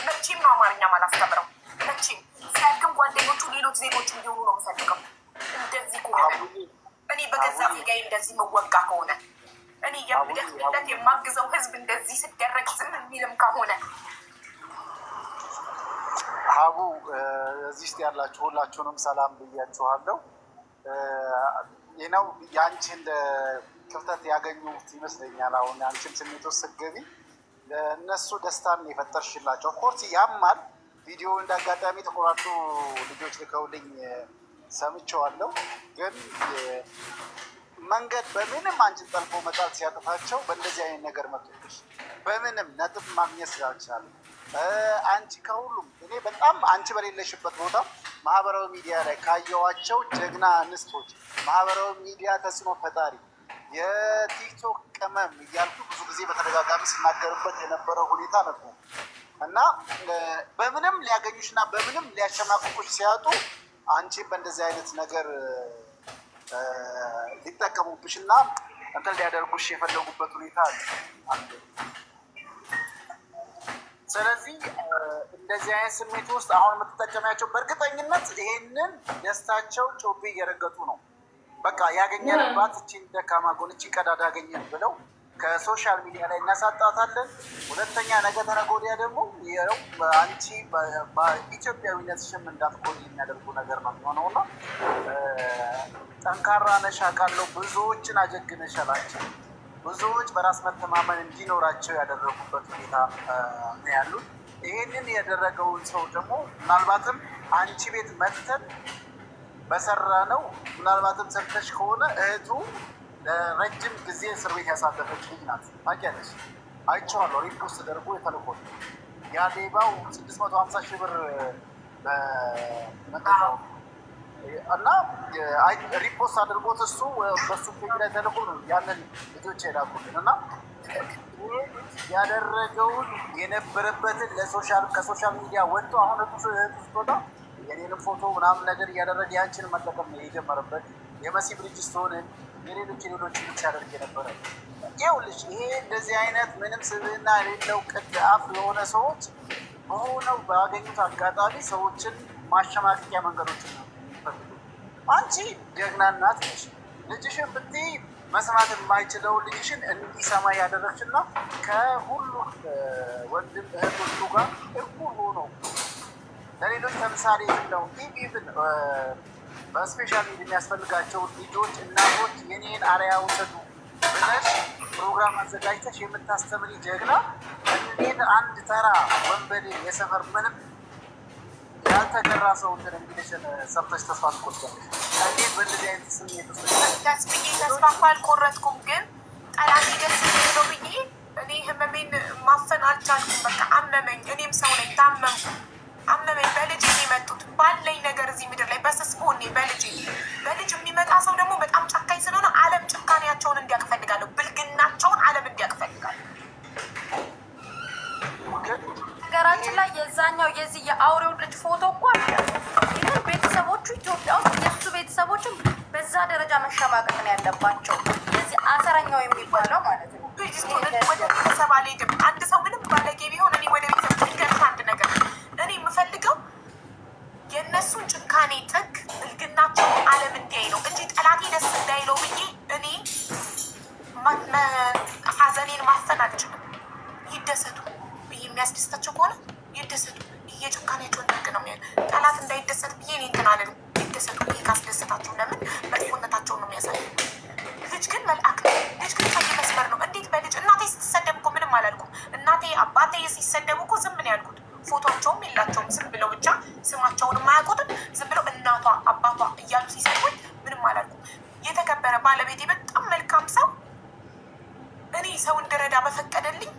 Speaker 1: መቼም ነው አማርኛ ማላስተምረው። መቼም ሲያድግም ጓደኞቹ ሌሎች ዜጎች እንዲሆኑ ነው የምፈልገው። እንደዚህ ከሆነ እኔ በገዛ ፊጋይ እንደዚህ መወጋ ከሆነ እኔ የምደክምለት የማግዘው ህዝብ እንደዚህ ስደረግ ዝም የሚልም ከሆነ
Speaker 4: ሀቡ እዚህ ውስጥ ያላችሁ ሁላችሁንም ሰላም ብያችኋለሁ። ይህ ነው የአንቺን ክፍተት ያገኙት ይመስለኛል። አሁን አንቺን ስሜት ውስጥ ስትገቢ ለእነሱ ደስታን የፈጠርሽላቸው። ኦፍኮርስ ያማል። ቪዲዮ እንዳጋጣሚ ተቆራርጦ ልጆች ልከውልኝ ሰምቼዋለሁ። ግን መንገድ በምንም አንቺን ጠልፎ መጣት ሲያቅታቸው በእንደዚህ አይነት ነገር መጡብሽ። በምንም ነጥብ ማግኘት ስላልቻለ አንቺ ከሁሉም እኔ በጣም አንቺ በሌለሽበት ቦታ ማህበራዊ ሚዲያ ላይ ካየዋቸው ጀግና እንስቶች፣ ማህበራዊ ሚዲያ ተጽዕኖ ፈጣሪ፣ የቲክቶክ ቅመም እያልኩ ብዙ ጊዜ በተደጋጋሚ ስናገርበት የነበረው ሁኔታ ነበር። እና በምንም ሊያገኙሽ እና በምንም ሊያሸማቅቁሽ ሲያጡ አንቺን በእንደዚህ አይነት ነገር ሊጠቀሙብሽ እና እንትን ሊያደርጉሽ የፈለጉበት ሁኔታ አለ። ስለዚህ እንደዚህ አይነት ስሜት ውስጥ አሁን የምትጠቀሚያቸው በእርግጠኝነት ይሄንን ደስታቸው ጮቤ እየረገጡ ነው። በቃ ያገኘንባት እቺን ደካማ ጎን እቺን ቀዳዳ አገኘን ብለው ከሶሻል ሚዲያ ላይ እናሳጣታለን። ሁለተኛ ነገ ተነገ ወዲያ ደግሞ ይኸው አንቺ በኢትዮጵያዊነት ሽም እንዳትቆይ የሚያደርጉ ነገር ነው የሚሆነው እና ጠንካራ ነሽ አውቃለሁ። ብዙዎችን አጀግነሻል አንቺ። ብዙዎች በራስ መተማመን እንዲኖራቸው ያደረጉበት ሁኔታ ነው ያሉት። ይሄንን ያደረገውን ሰው ደግሞ ምናልባትም አንቺ ቤት መጥተን በሰራ ነው ምናልባትም ሰምተሽ ከሆነ እህቱ ለረጅም ጊዜ እስር ቤት ያሳለፈች ልጅ ናት። ታውቂያለሽ? አይቼዋለሁ። ሪፖስት ተደርጎ የተልኮል ያ ሌባው 650 ሺህ ብር በመጠው እና ሪፖስት አድርጎት እሱ በሱ ፔጅ ላይ ተልኮ ነው ያንን ልጆች የላኩልን እና ያደረገውን የነበረበትን ከሶሻል ሚዲያ ወጥቶ አሁን ስትወጣ የኔንም ፎቶ ምናምን ነገር እያደረገ ያንችን መጠቀም ነው የጀመረበት። የመሲ ብሪጅስቶንን የሌሎች ብቻ ያደርግ የነበረ ይኸውልሽ። ይሄ እንደዚህ አይነት ምንም ስብዕና የሌለው ቅድ አፍ የሆነ ሰዎች በሆነው ባገኙት አጋጣሚ ሰዎችን ማሸማቀቂያ መንገዶችን ነው የሚፈልጉ። አንቺ ጀግና እናት ነሽ። ልጅሽን ብትይ መስማት የማይችለው ልጅሽን እንዲሰማ ያደረግሽ እና ከሁሉ ወንድም እህቶቹ ጋር እኩል ሆኖ ለሌሎች ተምሳሌ ነው። ኢቭን በስፔሻል ኒድ የሚያስፈልጋቸው ልጆች እናቶች የኔን አርአያ ውሰዱ ብለሽ ፕሮግራም አዘጋጅተሽ የምታስተምሪ ጀግና እንዴት አንድ ተራ ወንበዴ የሰፈር ምንም ያልተገራ ሰው እንግዲሽን ሰምተሽ ተስፋ ትቆርጫለሽ? እንዴት በእንደዚህ አይነት ስሜት ውስጥ
Speaker 1: ተስፋ አልቆረጥኩም፣ ግን ጠላት ደስ የሚለው ብዬ እኔ ህመሜን ማፈን አልቻልኩም። በቃ አመመኝ። እኔም ሰው ነኝ፣ ታመምኩ፣ አመመኝ። በልጅ የሚመጡት ባለኝ ነገር እዚህ ምድር ላይ በስስቦኔ በልጅ የሚመጣ ሰው ደግሞ በጣም ጨካኝ ስለሆነ ዓለም ጭካኔያቸውን እንዲያውቅ እፈልጋለሁ። ብልግናቸውን ዓለም እንዲያውቅ እፈልጋለሁ።
Speaker 3: ሀገራችን ላይ የዛኛው የዚህ የአውሬው ልጅ ፎቶ እኮ አለ። ግን ቤተሰቦቹ ኢትዮጵያ ውስጥ የእሱ ቤተሰቦችም በዛ ደረጃ መሸማቀቅ ነው ያለባቸው። የዚህ አሰረኛው የሚባለው ማለት ነው።
Speaker 1: ወደ ቤተሰብ አልሄድም። አንድ ሰው ምንም ባለጌ ቢሆን እኔ ወደ ቤተሰብ ልንገርህ አንድ ነገር፣ እኔ የምፈልገው የእነሱን ጭካኔ ጥግ ብልግናቸውን ዓለም እንዲያይ ነው እንጂ ጠላቴ ደስ እንዳይለው ብዬ እኔ ሀዘኔን ማፈን አልችልም። ይደሰቱ፣ የሚያስደስታቸው ከሆነ ይደሰቱ። የጭካኔያቸውን ጥግ ነው የሚያ ጠላት እንዳይደሰት ብዬ እኔ እንትን አልልም። ይደሰቱ። ይሄ ካስደሰታቸው ለምን መጥፎነታቸውን ነው የሚያሳይ። ልጅ ግን መልአክ ነው። ልጅ ግን ከዚህ መስመር ነው። እንዴት በልጅ እናቴ ስትሰደብ እኮ ምንም አላልኩም። እናቴ አባቴ ሲሰደቡ እኮ ዝም ነው ያልኩት። ፎቶቸውም የላቸውም። ዝም ብለው ብቻ ስማቸውን የማያውቁትም ዝም ብለው እናቷ አባቷ እያሉ ሲሰድቡኝ ምንም አላልኩም። የተከበረ ባለቤቴ በጣም መልካም ሰው፣ እኔ ሰው እንድረዳ በፈቀደልኝ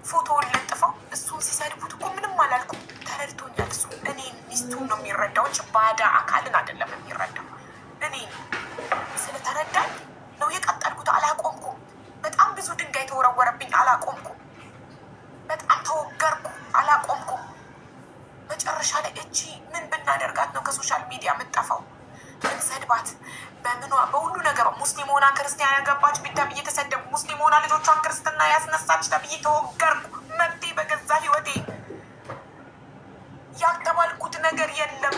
Speaker 1: ፎቶውን ለጥፈው እሱን ሲሰድቡት እኮ ምንም አላልኩም። ተረድቶኛል። እሱ እኔ ሚስቱን ነው የሚረዳው እንጂ ባዳ አካልን አይደለም የሚረዳው። እኔ ስለተረዳኝ ነው የቀጠልኩት። አላቆምኩም። በጣም ብዙ ድንጋይ ተወረወረብኝ፣ አላቆምኩም። በጣም ተወገርኩ፣ አላቆምኩም። መጨረሻ ላይ እቺ ምን ብናደርጋት ነው ከሶሻል ሚዲያ የምጠፋው? ብንሰድባት በምኗ በሁሉ ነገሯ ሙስሊም ሆና ክርስቲያን ያገባች ቢታም እየተሰደቡ ሙስሊም ሆና ልጆቿን ክርስትና ያስነሳች ተብዬ ተወገርኩ። መብቴ በገዛ ህይወቴ ያልተባልኩት ነገር የለም።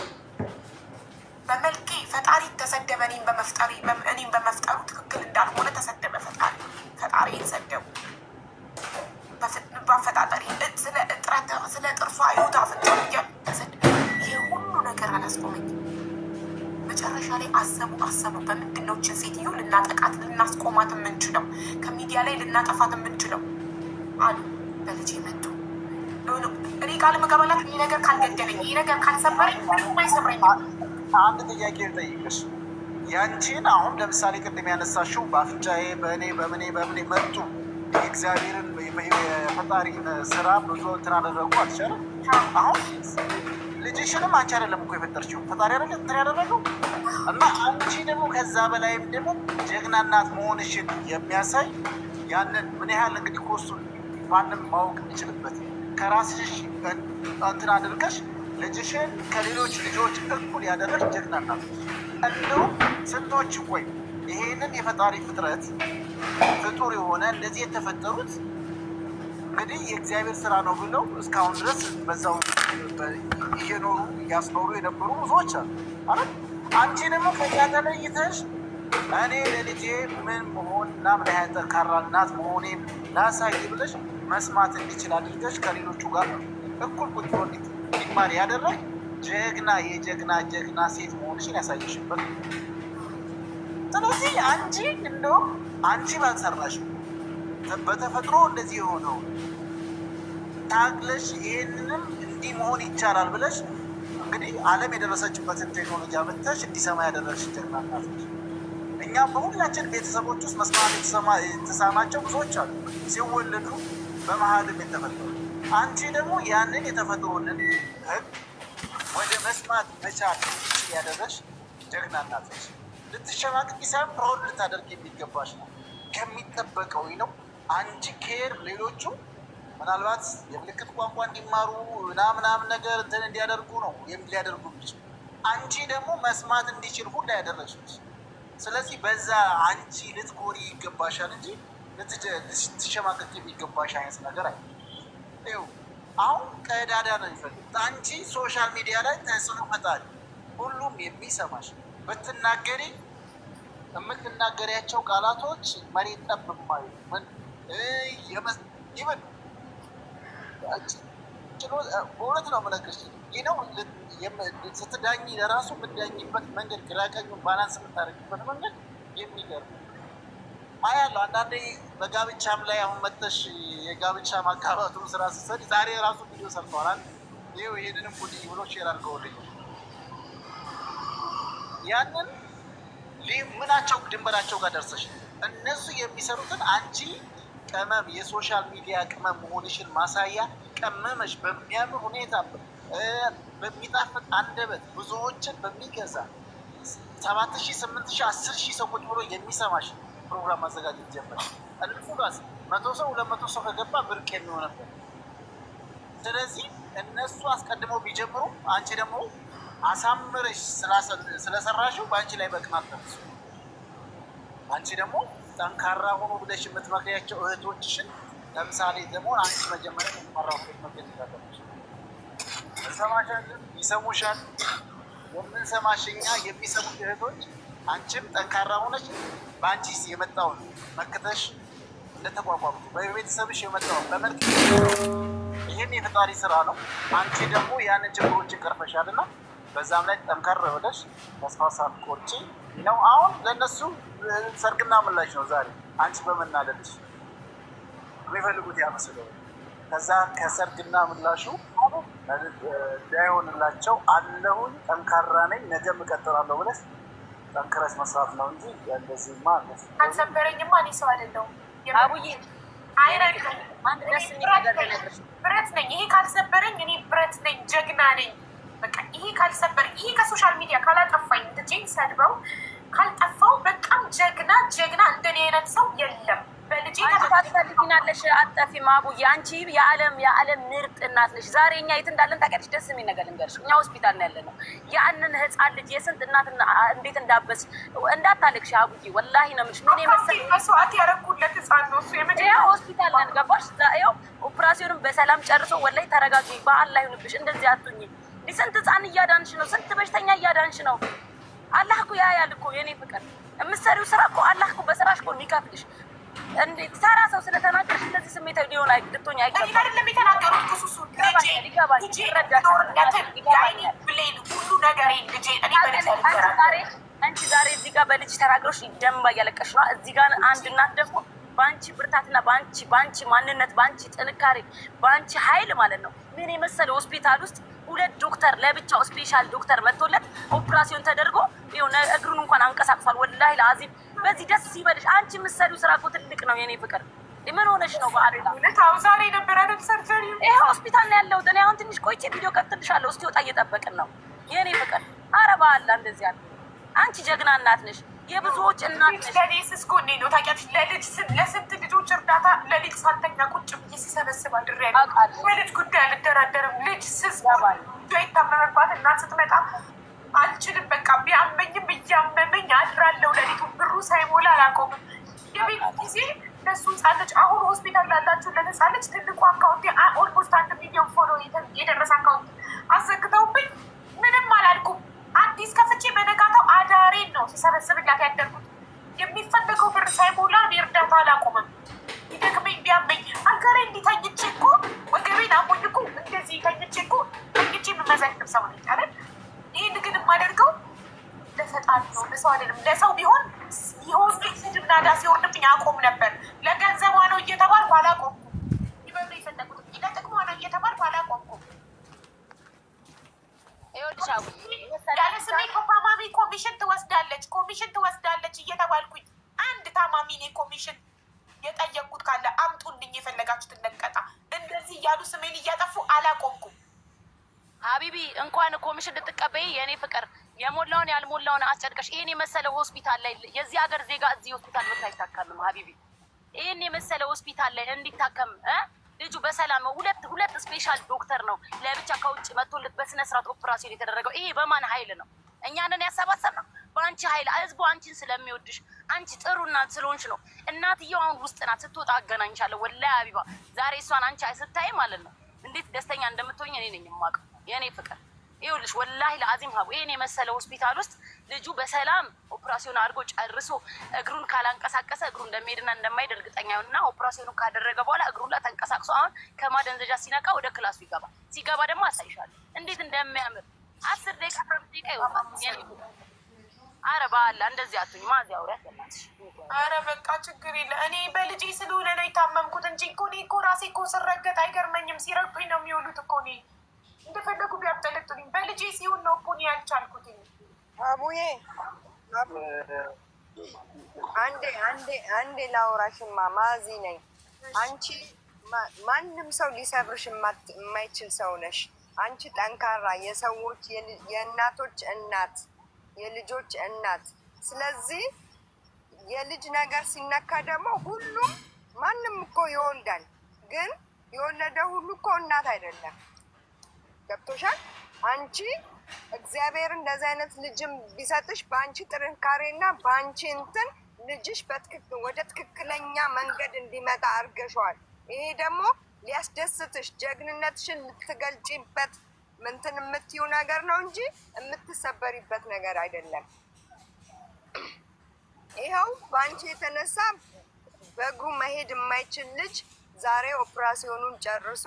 Speaker 1: በመልኬ ፈጣሪ ተሰደበ። እኔም በመፍጠሩ ትክክል እንዳልሆነ ተሰደበ ፈጣሪ። ፈጣሪን ሰደቡ። በአፈጣጠሪ ስለ እጥረት ስለ ጥርሷ ህይወት አፍንጫ እያሉ ተሰደበ። ይሄ ሁሉ ነገር አላስቆመኝም። መጨረሻ ላይ አሰቡ በምንድን ነው እችን ሴትዮ ልናጠቃት ልናስቆማት የምንችለው ከሚዲያ ላይ ልናጠፋት የምንችለው አሉ። በልጅ መጡ። እኔ ቃል መቀበላት ይህ ነገር ካልገደለኝ ይህ ነገር ካልሰበረኝ ምንም አይሰብረኝ።
Speaker 4: አንድ ጥያቄ ልጠይቅሽ። ያንቺን አሁን ለምሳሌ ቅድም ያነሳሽው በአፍንጫዬ በእኔ በምኔ መጡ የእግዚአብሔርን የፈጣሪን ስራ ብዙ እንትን አደረጉ አልቻለም። አሁን ልጅሽንም አንቺ አይደለም እኮ የፈጠርችው ፈጣሪ አይደለም እንትን ያደረገው እና አንቺ ደግሞ ከዛ በላይም ደግሞ ጀግና እናት መሆንሽን የሚያሳይ ያንን ምን ያህል እንግዲህ ኮሱ ማንም ማወቅ የሚችልበት ከራስሽ እንትን አድርገሽ ልጅሽን ከሌሎች ልጆች እኩል ያደረግሽ ጀግና ናት። እንደውም ስንቶች ቆይ ይሄንን የፈጣሪ ፍጥረት ፍጡር የሆነ እንደዚህ የተፈጠሩት እንግዲህ የእግዚአብሔር ስራ ነው ብለው እስካሁን ድረስ በዛው እየኖሩ እያስኖሩ የነበሩ ብዙዎች አሉ አይደል? አንቺ ደግሞ ከዚያ ተለይተሽ እኔ ለልጄ ምን መሆን እና ምን ያህል ጠንካራ እናት መሆኔን ላሳይ ብለሽ መስማት እንዲችል አድርገሽ ከሌሎቹ ጋር እኩል ቁጭ ብሎ እንዲማር ያደረግ ጀግና የጀግና ሴት መሆንሽን ያሳየሽበት። ስለዚህ አንቺ እንደውም አንቺ ባልሰራሽ በተፈጥሮ እንደዚህ የሆነው ታግለሽ ይህንንም እንዲህ መሆን ይቻላል ብለሽ እንግዲህ ዓለም የደረሰችበትን ቴክኖሎጂ አመጥተሽ እንዲሰማ ያደረግሽ ጀግና ናት። እኛም በሁላችን ቤተሰቦች ውስጥ መስማት የተሳናቸው ብዙዎች አሉ፣ ሲወለዱ በመሀልም የተፈጠሩ። አንቺ ደግሞ ያንን የተፈጥሮንን ህግ ወደ መስማት መቻል ያደረሽ ጀግና ናት። ልትሸማቅቂ ሳይሆን ፕራውድ ልታደርግ የሚገባሽ ነው፣ ከሚጠበቀው ነው። አንቺ ኬር ሌሎቹ ምናልባት የምልክት ቋንቋ እንዲማሩ ምናምን ነገር እንትን እንዲያደርጉ ነው ሊያደርጉ የሚችሉ፣ አንቺ ደግሞ መስማት እንዲችል ሁላ ያደረግሽ። ስለዚህ በዛ አንቺ ልትኮሪ ይገባሻል እንጂ ልትሸማቀቅ የሚገባሽ አይነት ነገር አይ። ይኸው አሁን ቀዳዳ ነው የሚፈልጉት። አንቺ ሶሻል ሚዲያ ላይ ተጽዕኖ ፈጣሪ፣ ሁሉም የሚሰማሽ ብትናገሪ የምትናገሪያቸው ቃላቶች መሬት ጠብ ማዩ ይበል በእውነት ነው የምነግርሽ። ይህ ነው ስትዳኝ ለራሱ የምትዳኝበት መንገድ፣ ግራቀኙን ባላንስ የምታደርግበት መንገድ የሚገርም አያለሁ። አንዳንዴ በጋብቻም ላይ አሁን መተሽ የጋብቻ ማጋባቱን ስራ ስትሰሪ ዛሬ ራሱ ቪዲዮ ሰርተዋል። ይኸው ይሄንንም ጉድ ብሎ ሼር አድርገውልኝ ያንን ምናቸው ድንበራቸው ጋር ደርሰሽ እነሱ የሚሰሩትን አንቺ ቅመም የሶሻል ሚዲያ ቅመም መሆንሽን ማሳያ ቀመመሽ በሚያምር ሁኔታ በሚጣፍጥ አንደበት ብዙዎችን በሚገዛ 7,000 8,000 10,000 ሰዎች ብሎ የሚሰማሽ ፕሮግራም ማዘጋጀት ጀመርሽ። እልፉ ጋር 100 ሰው 200 ሰው ከገባ ብርቅ የሚሆነበት። ስለዚህ እነሱ አስቀድመው ቢጀምሩ አንቺ ደግሞ አሳምረሽ ስለሰራሽው በአንቺ ላይ በቅናት ተነሱ። አንቺ ደግሞ ጠንካራ ሆኖ ብለሽ የምትመክሪያቸው እህቶችሽን ለምሳሌ ደግሞ አንቺ መጀመሪያ ጠንካራ ሆኖ መገኘት ይዛለች። እንሰማሻለን፣ ይሰሙሻል። የምንሰማሽ እኛ የሚሰሙት እህቶች አንቺም ጠንካራ ሆነች በአንቺ የመጣውን መክተሽ እንደተቋቋምቱ በቤተሰብሽ የመጣውን በመልክ ይህም የፈጣሪ ስራ ነው። አንቺ ደግሞ ያንን ችግሮችን ቀርፈሻልና በዛም ላይ ጠንከር ብለሽ ተስፋ ሳትቆርጪ ነው። አሁን ለእነሱ ሰርግና ምላሽ ነው ዛሬ አንቺ በመናደድሽ የሚፈልጉት ያመስለው። ከዛ ከሰርግና ምላሹ እንዳይሆንላቸው አለሁኝ ጠንካራ ነኝ ነገም እቀጥላለሁ ብለሽ ጠንክረሽ መስራት ነው እንጂ እንደዚህማ
Speaker 1: አልሰበረኝማ። እኔ ሰው አይደለሁም አቡዬ፣ ብረት ነኝ። ይሄ ካልሰበረኝ እኔ ብረት ነኝ፣ ጀግና ነኝ። በቃ ይሄ ካልሰበረኝ፣ ይሄ ከሶሻል ሚዲያ ካላጠፋኝ፣ ልጄን ሰድበው ካልጠፋው በጣም ጀግና እንደኔ አይነት ሰው የለም። በልጄ
Speaker 2: ታስፈልጊናለሽ፣ አጠፊም አቡዬ። አንቺ የዓለም ምርጥ እናት ነሽ። ዛሬ እኛ የት እንዳለን ታውቂያለሽ? ደስ የሚል ነገር ልንገርሽ፣ እኛ ሆስፒታል ነው ያለነው። ያንን ህፃን ልጅ የስንት እናት እንዴት እንዳበስ እንዳታለቅሽ አቡዬ፣ ወላሂ ነው የምልሽ። ምን የመሰለ
Speaker 1: መስዋዕት ያደረኩለት ህፃን ነው እሱ።
Speaker 2: የመጀመሪያ ሆስፒታል ነን፣ ገባሽ? ይኸው ኦፕራሲዮንም በሰላም ጨርሶ፣ ወላሂ ተረጋጊ፣ በዓል ላይ ሆንብሽ። እንደዚህ አትሁኝ። ስንት ህፃን እያዳንሽ ነው፣ ስንት በሽተኛ እያዳንሽ ነው። አላህ እኮ ያያል እኮ የኔ ፍቅር። የምትሰሪው ስራ እኮ አላህ እኮ በስራሽ እኮ የሚከፍልሽ። እንዴት ተራ ሰው ስለተናገርሽ እንደዚህ ስሜታዊ ሊሆን ልትሆኝ አይገባም።
Speaker 1: አይደለም የተናገሩት ክሱሱ
Speaker 2: አንቺ ዛሬ እዚህ ጋር በልጅ ተናግረሽ ደንባ እያለቀሽ ነው። እዚህ ጋር አንድ እናት ደግሞ በአንቺ ብርታትና በአንቺ ማንነት፣ በአንቺ ጥንካሬ፣ በአንቺ ኃይል ማለት ነው ምን የመሰለ ሆስፒታል ውስጥ 2 ዶክተር ለብቻው ስፔሻል ዶክተር መጥቶለት ኦፕራሲዮን ተደርጎ የሆነ እግሩን እንኳን አንቀሳቅሷል። ወላሂ ለአዚም በዚህ ደስ ይበልሽ። አንቺ የምትሰሪው ስራ እኮ ትልቅ ነው የኔ ፍቅር። ምን ሆነሽ ነው?
Speaker 1: ዛሬ ነበረ ሰርጀሪ
Speaker 2: ይሄ ሆስፒታል ነው ያለሁት እኔ። አሁን ትንሽ ቆይቼ ቪዲዮ ከፍትልሻለሁ። እስኪ ወጣ እየጠበቅን ነው የኔ ፍቅር። ኧረ በአላህ እንደዚህ ያለ አንቺ ጀግና እናት ነሽ። የብዙዎች እናት
Speaker 1: ለኔስ እስኮኔ ነው ታውቂያለሽ። ለስንት ልጆች እርዳታ ለልጅ ሳልተኛ ቁጭ ብዬ ስሰበስብ አድሬያለሁ። በልጅ ጉዳይ አልደራደርም። ልጅ ይታመመባት እናት ስትመጣ አልችልም። በቃ ቢያመኝም እያመመኝ አድራለሁ። ለሊቱ ብሩ ሳይሞላ አላቆምም። የቤት ጊዜ ለሱ ጻለች። አሁን ሆስፒታል ላላችሁ ለነጻለች ትልቁ አካውንቴ ኦልሞስት 1 ሚሊዮን ፎሎ የደረሰ አካውንት አዘግተውብኝ ምንም አላልኩም። አዲስ ከፍቼ በነጋታው አዳሬን ነው ሲሰበስብላት ያደርጉት። የሚፈለገው ብር ሳይሞላ እኔ እርዳታ አላቆምም። ይደክመኝ ቢያመኝ አልጋ ላይ እንዲተኝቼ እኮ ወገቤን አሞኝ እኮ እንደዚህ ተኝቼ እኮ ተኝቼ የምመዘግብ ሰው ነኝ አይደል? ይህን ግን የማደርገው ለፈጣሪ ነው፣ ለሰው አይደለም። ለሰው ቢሆን ይሆን ስድብ ናዳ ሲወርድብኝ አቆም ነበር። ለገንዘቧ ነው እየተባልኩ አላቆምኩም። ይበሉ የፈለጉት ለጥቅሟ ነው እየተባልኩ አላቆምኩም። ያለ ስሜ ታማሚ ኮሚሽን ትወስዳለች እየተባልኩኝ አንድ ታማሚ እኔ ኮሚሽን የጠየቅኩት ካለ አምጡልኝ፣ የፈለጋችሁትን ነቀጣ እንደዚህ እያሉ ስሜን እያጠፉ አላቆምኩም።
Speaker 2: ሀቢቢ እንኳን ኮሚሽን ልትቀበይ የእኔ ፍቅር የሞላውን ያልሞላውን አስጨድቀሽ ይህን የመሰለ ሆስፒታል ላይ የዚህ ሀገር ዜጋ እዚህ ሆስፒታል መጥቶ አይታከምም። ሀቢቢ ይህን የመሰለ ሆስፒታል ላይ እንዲታከም ልጁ በሰላም ሁለት ስፔሻል ዶክተር ነው ለብቻ ከውጭ መጥቶለት በስነ ስርዓት ኦፕራሲዮን የተደረገው። ይሄ በማን ኃይል ነው? እኛንን ያሰባሰብነው በአንቺ ኃይል። ህዝቡ አንቺን ስለሚወድሽ አንቺ ጥሩ እናት ስለሆንሽ ነው። እናትየው አሁን ውስጥ ናት። ስትወጣ አገናኝሻለሁ። ወላሂ ሀቢባ ዛሬ እሷን አንቺ ስታይ ማለት ነው እንዴት ደስተኛ እንደምትሆኝ እኔ ነኝ የማውቀው የእኔ ፍቅር። ይኸውልሽ ወላሂ ለአዚም ሀቡ ይሄን የመሰለ ሆስፒታል ውስጥ ልጁ በሰላም ኦፕራሲዮን አድርጎ ጨርሶ እግሩን ካላንቀሳቀሰ እግሩ እንደሚሄድና እንደማይሄድ እርግጠኛ ይሆንና ኦፕራሲዮኑ ካደረገ በኋላ እግሩ ላይ ተንቀሳቅሶ አሁን ከማደንዘዣ ሲነቃ ወደ ክላሱ ይገባል። ሲገባ ደግሞ አሳይሻለሁ እንዴት እንደሚያምር 10 ደቂቃ 15 ደቂቃ ይወጣል። አረ ባላ እንደዚህ አትሁኝ። ማዚ አውሪያት ለማትሽ።
Speaker 1: አረ በቃ ችግር የለ። እኔ በልጄ ስለሆነ ነው የታመምኩት እንጂ እኮ እኔ እኮ ራሴ እኮ ስረገጥ አይገርመኝም። ሲረግጡኝ ነው የሚውሉት እኮ እኔ እንደፈለጉ ቢያብጠለጡልኝ። በልጄ ሲሆን ነው እኮ እኔ ያልቻልኩትኝ።
Speaker 5: አቡዬ አንዴ ላውራሽማ ማዚ ነኝ። አንቺ ማንም ሰው ሊሰብርሽ የማይችል ሰው ነሽ። አንቺ ጠንካራ የሰዎች የእናቶች እናት የልጆች እናት። ስለዚህ የልጅ ነገር ሲነካ ደግሞ ሁሉም ማንም እኮ ይወልዳል፣ ግን የወለደ ሁሉ እኮ እናት አይደለም። ገብቶሻል? አንቺ እግዚአብሔር እንደዚህ አይነት ልጅም ቢሰጥሽ በአንቺ ጥንካሬና በአንቺ እንትን ልጅሽ ወደ ትክክለኛ መንገድ እንዲመጣ አድርገሽዋል። ይሄ ደግሞ ሊያስደስትሽ ጀግንነትሽን ልትገልጪበት ምንትን የምትይው ነገር ነው እንጂ የምትሰበሪበት ነገር አይደለም። ይኸው በአንቺ የተነሳ በእግሩ መሄድ የማይችል ልጅ ዛሬ ኦፕራሲዮኑን ጨርሶ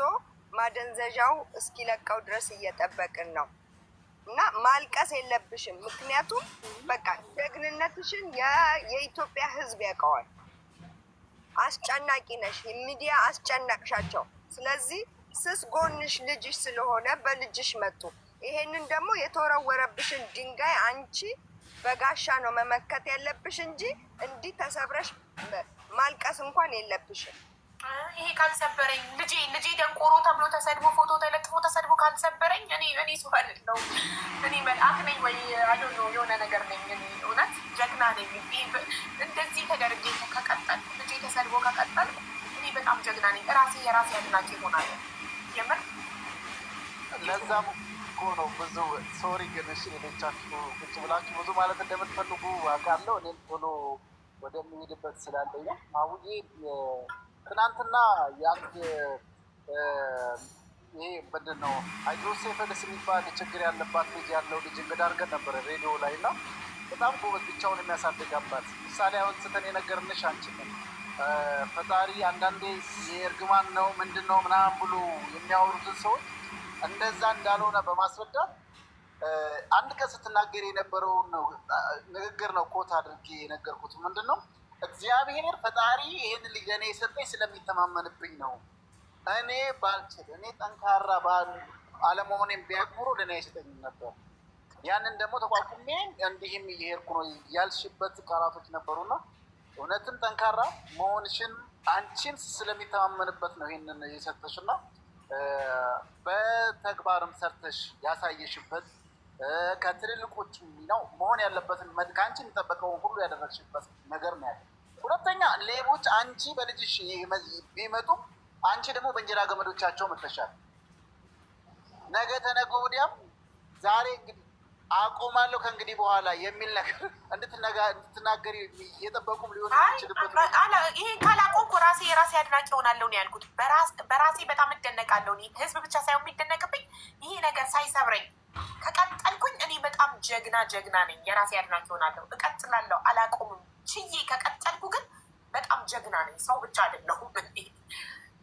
Speaker 5: ማደንዘዣው እስኪለቀው ድረስ እየጠበቅን ነው። እና ማልቀስ የለብሽም። ምክንያቱም በቃ ጀግንነትሽን የኢትዮጵያ ሕዝብ ያውቀዋል። አስጨናቂ ነሽ፣ ሚዲያ አስጨነቅሻቸው። ስለዚህ ስስ ጎንሽ ልጅሽ ስለሆነ በልጅሽ መጡ። ይሄንን ደግሞ የተወረወረብሽን ድንጋይ አንቺ በጋሻ ነው መመከት ያለብሽ እንጂ እንዲህ ተሰብረሽ ማልቀስ እንኳን የለብሽም።
Speaker 1: ይሄ ካልሰበረኝ ልጄ ደንቆሮ ተብሎ ተሰድቦ ፎቶ ተለጥፎ ተሰድቦ ካልሰበረኝ እኔ ሰው አይደለሁ። እኔ መልአክ ነኝ ወይ አይዶን ነው የሆነ ነገር ነኝ። እውነት ጀግና ነኝ። እንደዚህ ተደርጌ ከቀጠልኩ ልጄ ተሰድቦ ከቀጠልኩ እኔ በጣም ጀግና ነኝ። የራሴ አድናቂ ይሆናል። የምር
Speaker 4: ለዛም እኮ ነው ብዙ ሶሪ ግን እሺ ሌሎቻችሁ ቁጭ ብላችሁ ብዙ ማለት እንደምትፈልጉ አውቃለሁ። እኔም ቶሎ ወደሚሄድበት ስላለኝ አሁዬ ትናንትና የአንድ ይሄ ምንድን ነው ሃይድሮሴፈለስ የሚባል ችግር ያለባት ልጅ ያለው ልጅ እንግዳ አድርገን ነበረ ሬዲዮ ላይ እና በጣም ጎበዝ ብቻውን የሚያሳድግ አባት ምሳሌ አሁን ስተን የነገርንሽ አንችልም። ፈጣሪ አንዳንዴ የእርግማን ነው ምንድን ነው ምናምን ብሎ የሚያወሩትን ሰዎች እንደዛ እንዳልሆነ በማስረዳት አንድ ቀን ስትናገር የነበረውን ንግግር ነው ኮት አድርጌ የነገርኩት። ምንድን ነው እግዚአብሔር ፈጣሪ ይህን ልጅ ለእኔ የሰጠኝ ስለሚተማመንብኝ ነው። እኔ ባልችል እኔ ጠንካራ አለመሆኔን ቢያክብሮ ለእኔ አይሰጠኝም ነበር። ያንን ደግሞ ተቋቁሜ እንዲህም እየሄድኩ ነው ያልሽበት ቃላቶች ነበሩና እውነትም ጠንካራ መሆንሽን አንቺን ስለሚተማመንበት ነው ይህንን የሰጠሽና በተግባርም ሰርተሽ ያሳየሽበት ከትልልቆች ነው መሆን ያለበትን ከአንቺ የሚጠበቀውን ሁሉ ያደረግሽበት ነገር ነው ያለ። ሁለተኛ ሌቦች አንቺ በልጅሽ ቢመጡ አንቺ ደግሞ በእንጀራ ገመዶቻቸው መጥተሻል። ነገ ተነገ ወዲያም ዛሬ እንግዲህ አቆማለሁ ከእንግዲህ በኋላ የሚል ነገር እንድትናገሪ እየጠበቁም ሊሆን ይችልበት።
Speaker 1: ይሄን ካላቆምኩ ራሴ የራሴ አድናቂ ሆናለሁ ነው ያልኩት። በራሴ በጣም እደነቃለሁ። ህዝብ ብቻ ሳይሆን የሚደነቅብኝ ይሄ ነገር ሳይሰብረኝ ከቀጠልኩኝ እኔ በጣም ጀግና ነኝ። የራሴ አድናቂ ሆናለሁ፣ እቀጥላለሁ፣ አላቆምም። ችዬ ከቀጠልኩ ግን በጣም ጀግና ነኝ። ሰው ብቻ አይደለሁም።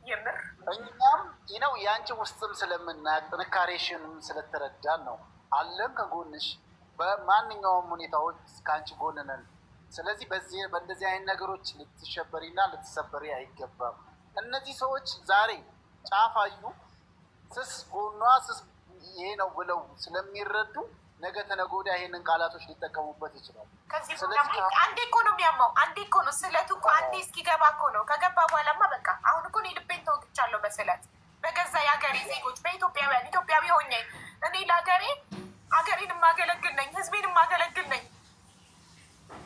Speaker 1: የምር
Speaker 4: እኛም ነው የአንቺ ውስጥም ስለምናያቅ ጥንካሬሽንም ስለተረዳን ነው አለን ከጎንሽ በማንኛውም ሁኔታዎች ከአንቺ ጎን ነን። ስለዚህ በእንደዚህ አይነት ነገሮች ልትሸበሪና ልትሰበሪ አይገባም። እነዚህ ሰዎች ዛሬ ጫፋዩ ስስ ጎኗ ስስ ይሄ ነው ብለው ስለሚረዱ ነገ ተነገ ወዲያ ይሄንን ቃላቶች ሊጠቀሙበት ይችላል።
Speaker 1: አንዴ እኮ ነው የሚያማው፣ አንዴ እኮ ነው ስለቱ እኮ አንዴ እስኪገባ እኮ ነው። ከገባ በኋላማ በቃ አሁን እኮ እኔ ልቤን ተወግቻለሁ በስለት በገዛ የሀገሬ ዜጎች በኢትዮጵያውያን ኢትዮጵያዊ ሆኜ እኔ ለሀገሬ ሀገሬን የማገለግል ነኝ፣ ህዝቤን የማገለግል ነኝ።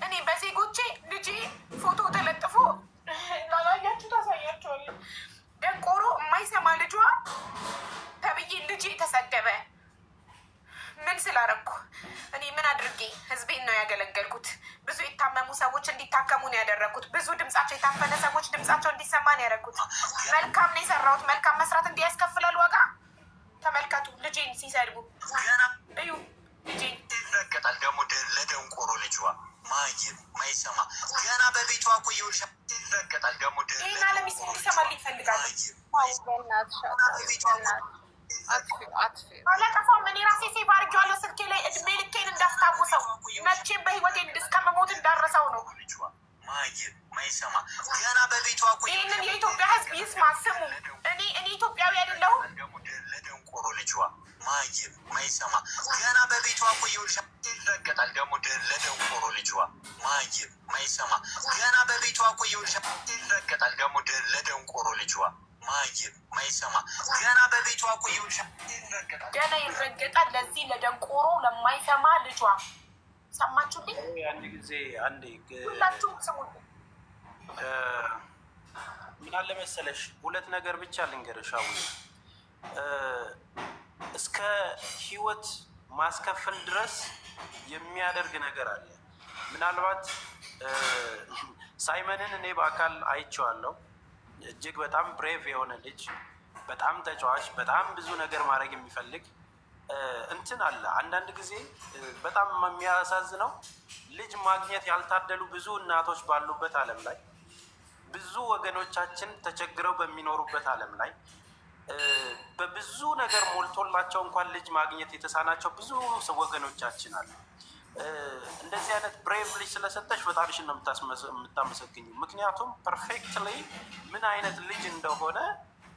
Speaker 1: እኔ በዜጎቼ ልጄ ፎቶ ተለጥፎ ላላያችሁ ታሳያቸዋለሁ። ደንቆሮ የማይሰማ ልጇ ተብዬ ልጄ ተሰደበ። ምን ስላረኩ እኔ ምን አድርጌ? ህዝቤን ነው ያገለገልኩት። ብዙ የታመሙ ሰዎች እንዲታከሙ ነው ያደረግኩት። ብዙ ድምጻቸው የታፈነ ሰዎች ድምጻቸው እንዲሰማ ነው ያደረግኩት። መልካም ነው የሰራሁት። መልካም መስራት እንዲህ ያስከፍላል ዋጋ። ተመልከቱ፣ ልጄን ሲሰድቡ እዩ። ልጄን
Speaker 6: ይረገጣል ደግሞ ለደንቆሮ ልጇ ማይም ማይሰማ ገና በቤቷ እኮ ይውልሻ ይረገጣል ደግሞ
Speaker 1: ይህና ለሚስል ይሰማል ይፈልጋሉ። አለቀፋም እኔ ራሴ ሴቭ አድርጌዋለሁ ስልኬ ላይ እድሜ ልኬን እንዳስታውሰው መቼም በህይወቴ እስከምሞት እንዳረሰው ነው።
Speaker 6: ማይሰማ ገና በቤቷ እኮ
Speaker 1: ይህንን የኢትዮጵያ ህዝብ ይስማ፣ ስሙ። እኔ ኢትዮጵያዊ አይደለሁም።
Speaker 6: ለደንቆሮ ልጇ ማይሰማ ገና በቤቷ እኮ ይውልሻ ይረገጣል ደግሞ ለደንቆሮ ልጇ ማይሰማ ገና በቤቷ እኮ ይውልሻ ይረገጣል ደግሞ ለደንቆሮ ልጇ ማይሰማ ገና በቤቷ እኮ ይውልሻ ይረገጣል
Speaker 1: ገና ይረገጣል ለዚህ ለደንቆሮ ለማይሰማ ልጇ። ሰማችሁልኝ?
Speaker 7: አንድ ጊዜ
Speaker 1: ሁላችሁም ስሙልኝ።
Speaker 7: ምን አለ መሰለሽ፣ ሁለት ነገር ብቻ ልንገርሽ። እስከ ህይወት ማስከፈል ድረስ የሚያደርግ ነገር አለ። ምናልባት ሳይመንን እኔ በአካል አይቼዋለሁ። እጅግ በጣም ብሬቭ የሆነ ልጅ፣ በጣም ተጫዋች፣ በጣም ብዙ ነገር ማድረግ የሚፈልግ እንትን አለ። አንዳንድ ጊዜ በጣም የሚያሳዝነው ልጅ ማግኘት ያልታደሉ ብዙ እናቶች ባሉበት ዓለም ላይ፣ ብዙ ወገኖቻችን ተቸግረው በሚኖሩበት ዓለም ላይ በብዙ ነገር ሞልቶላቸው እንኳን ልጅ ማግኘት የተሳናቸው ብዙ ወገኖቻችን አሉ። እንደዚህ አይነት ብሬቭ ልጅ ስለሰጠች ፈጣሪሽን ነው የምታመሰግኝ። ምክንያቱም ፐርፌክትሊ ምን አይነት ልጅ እንደሆነ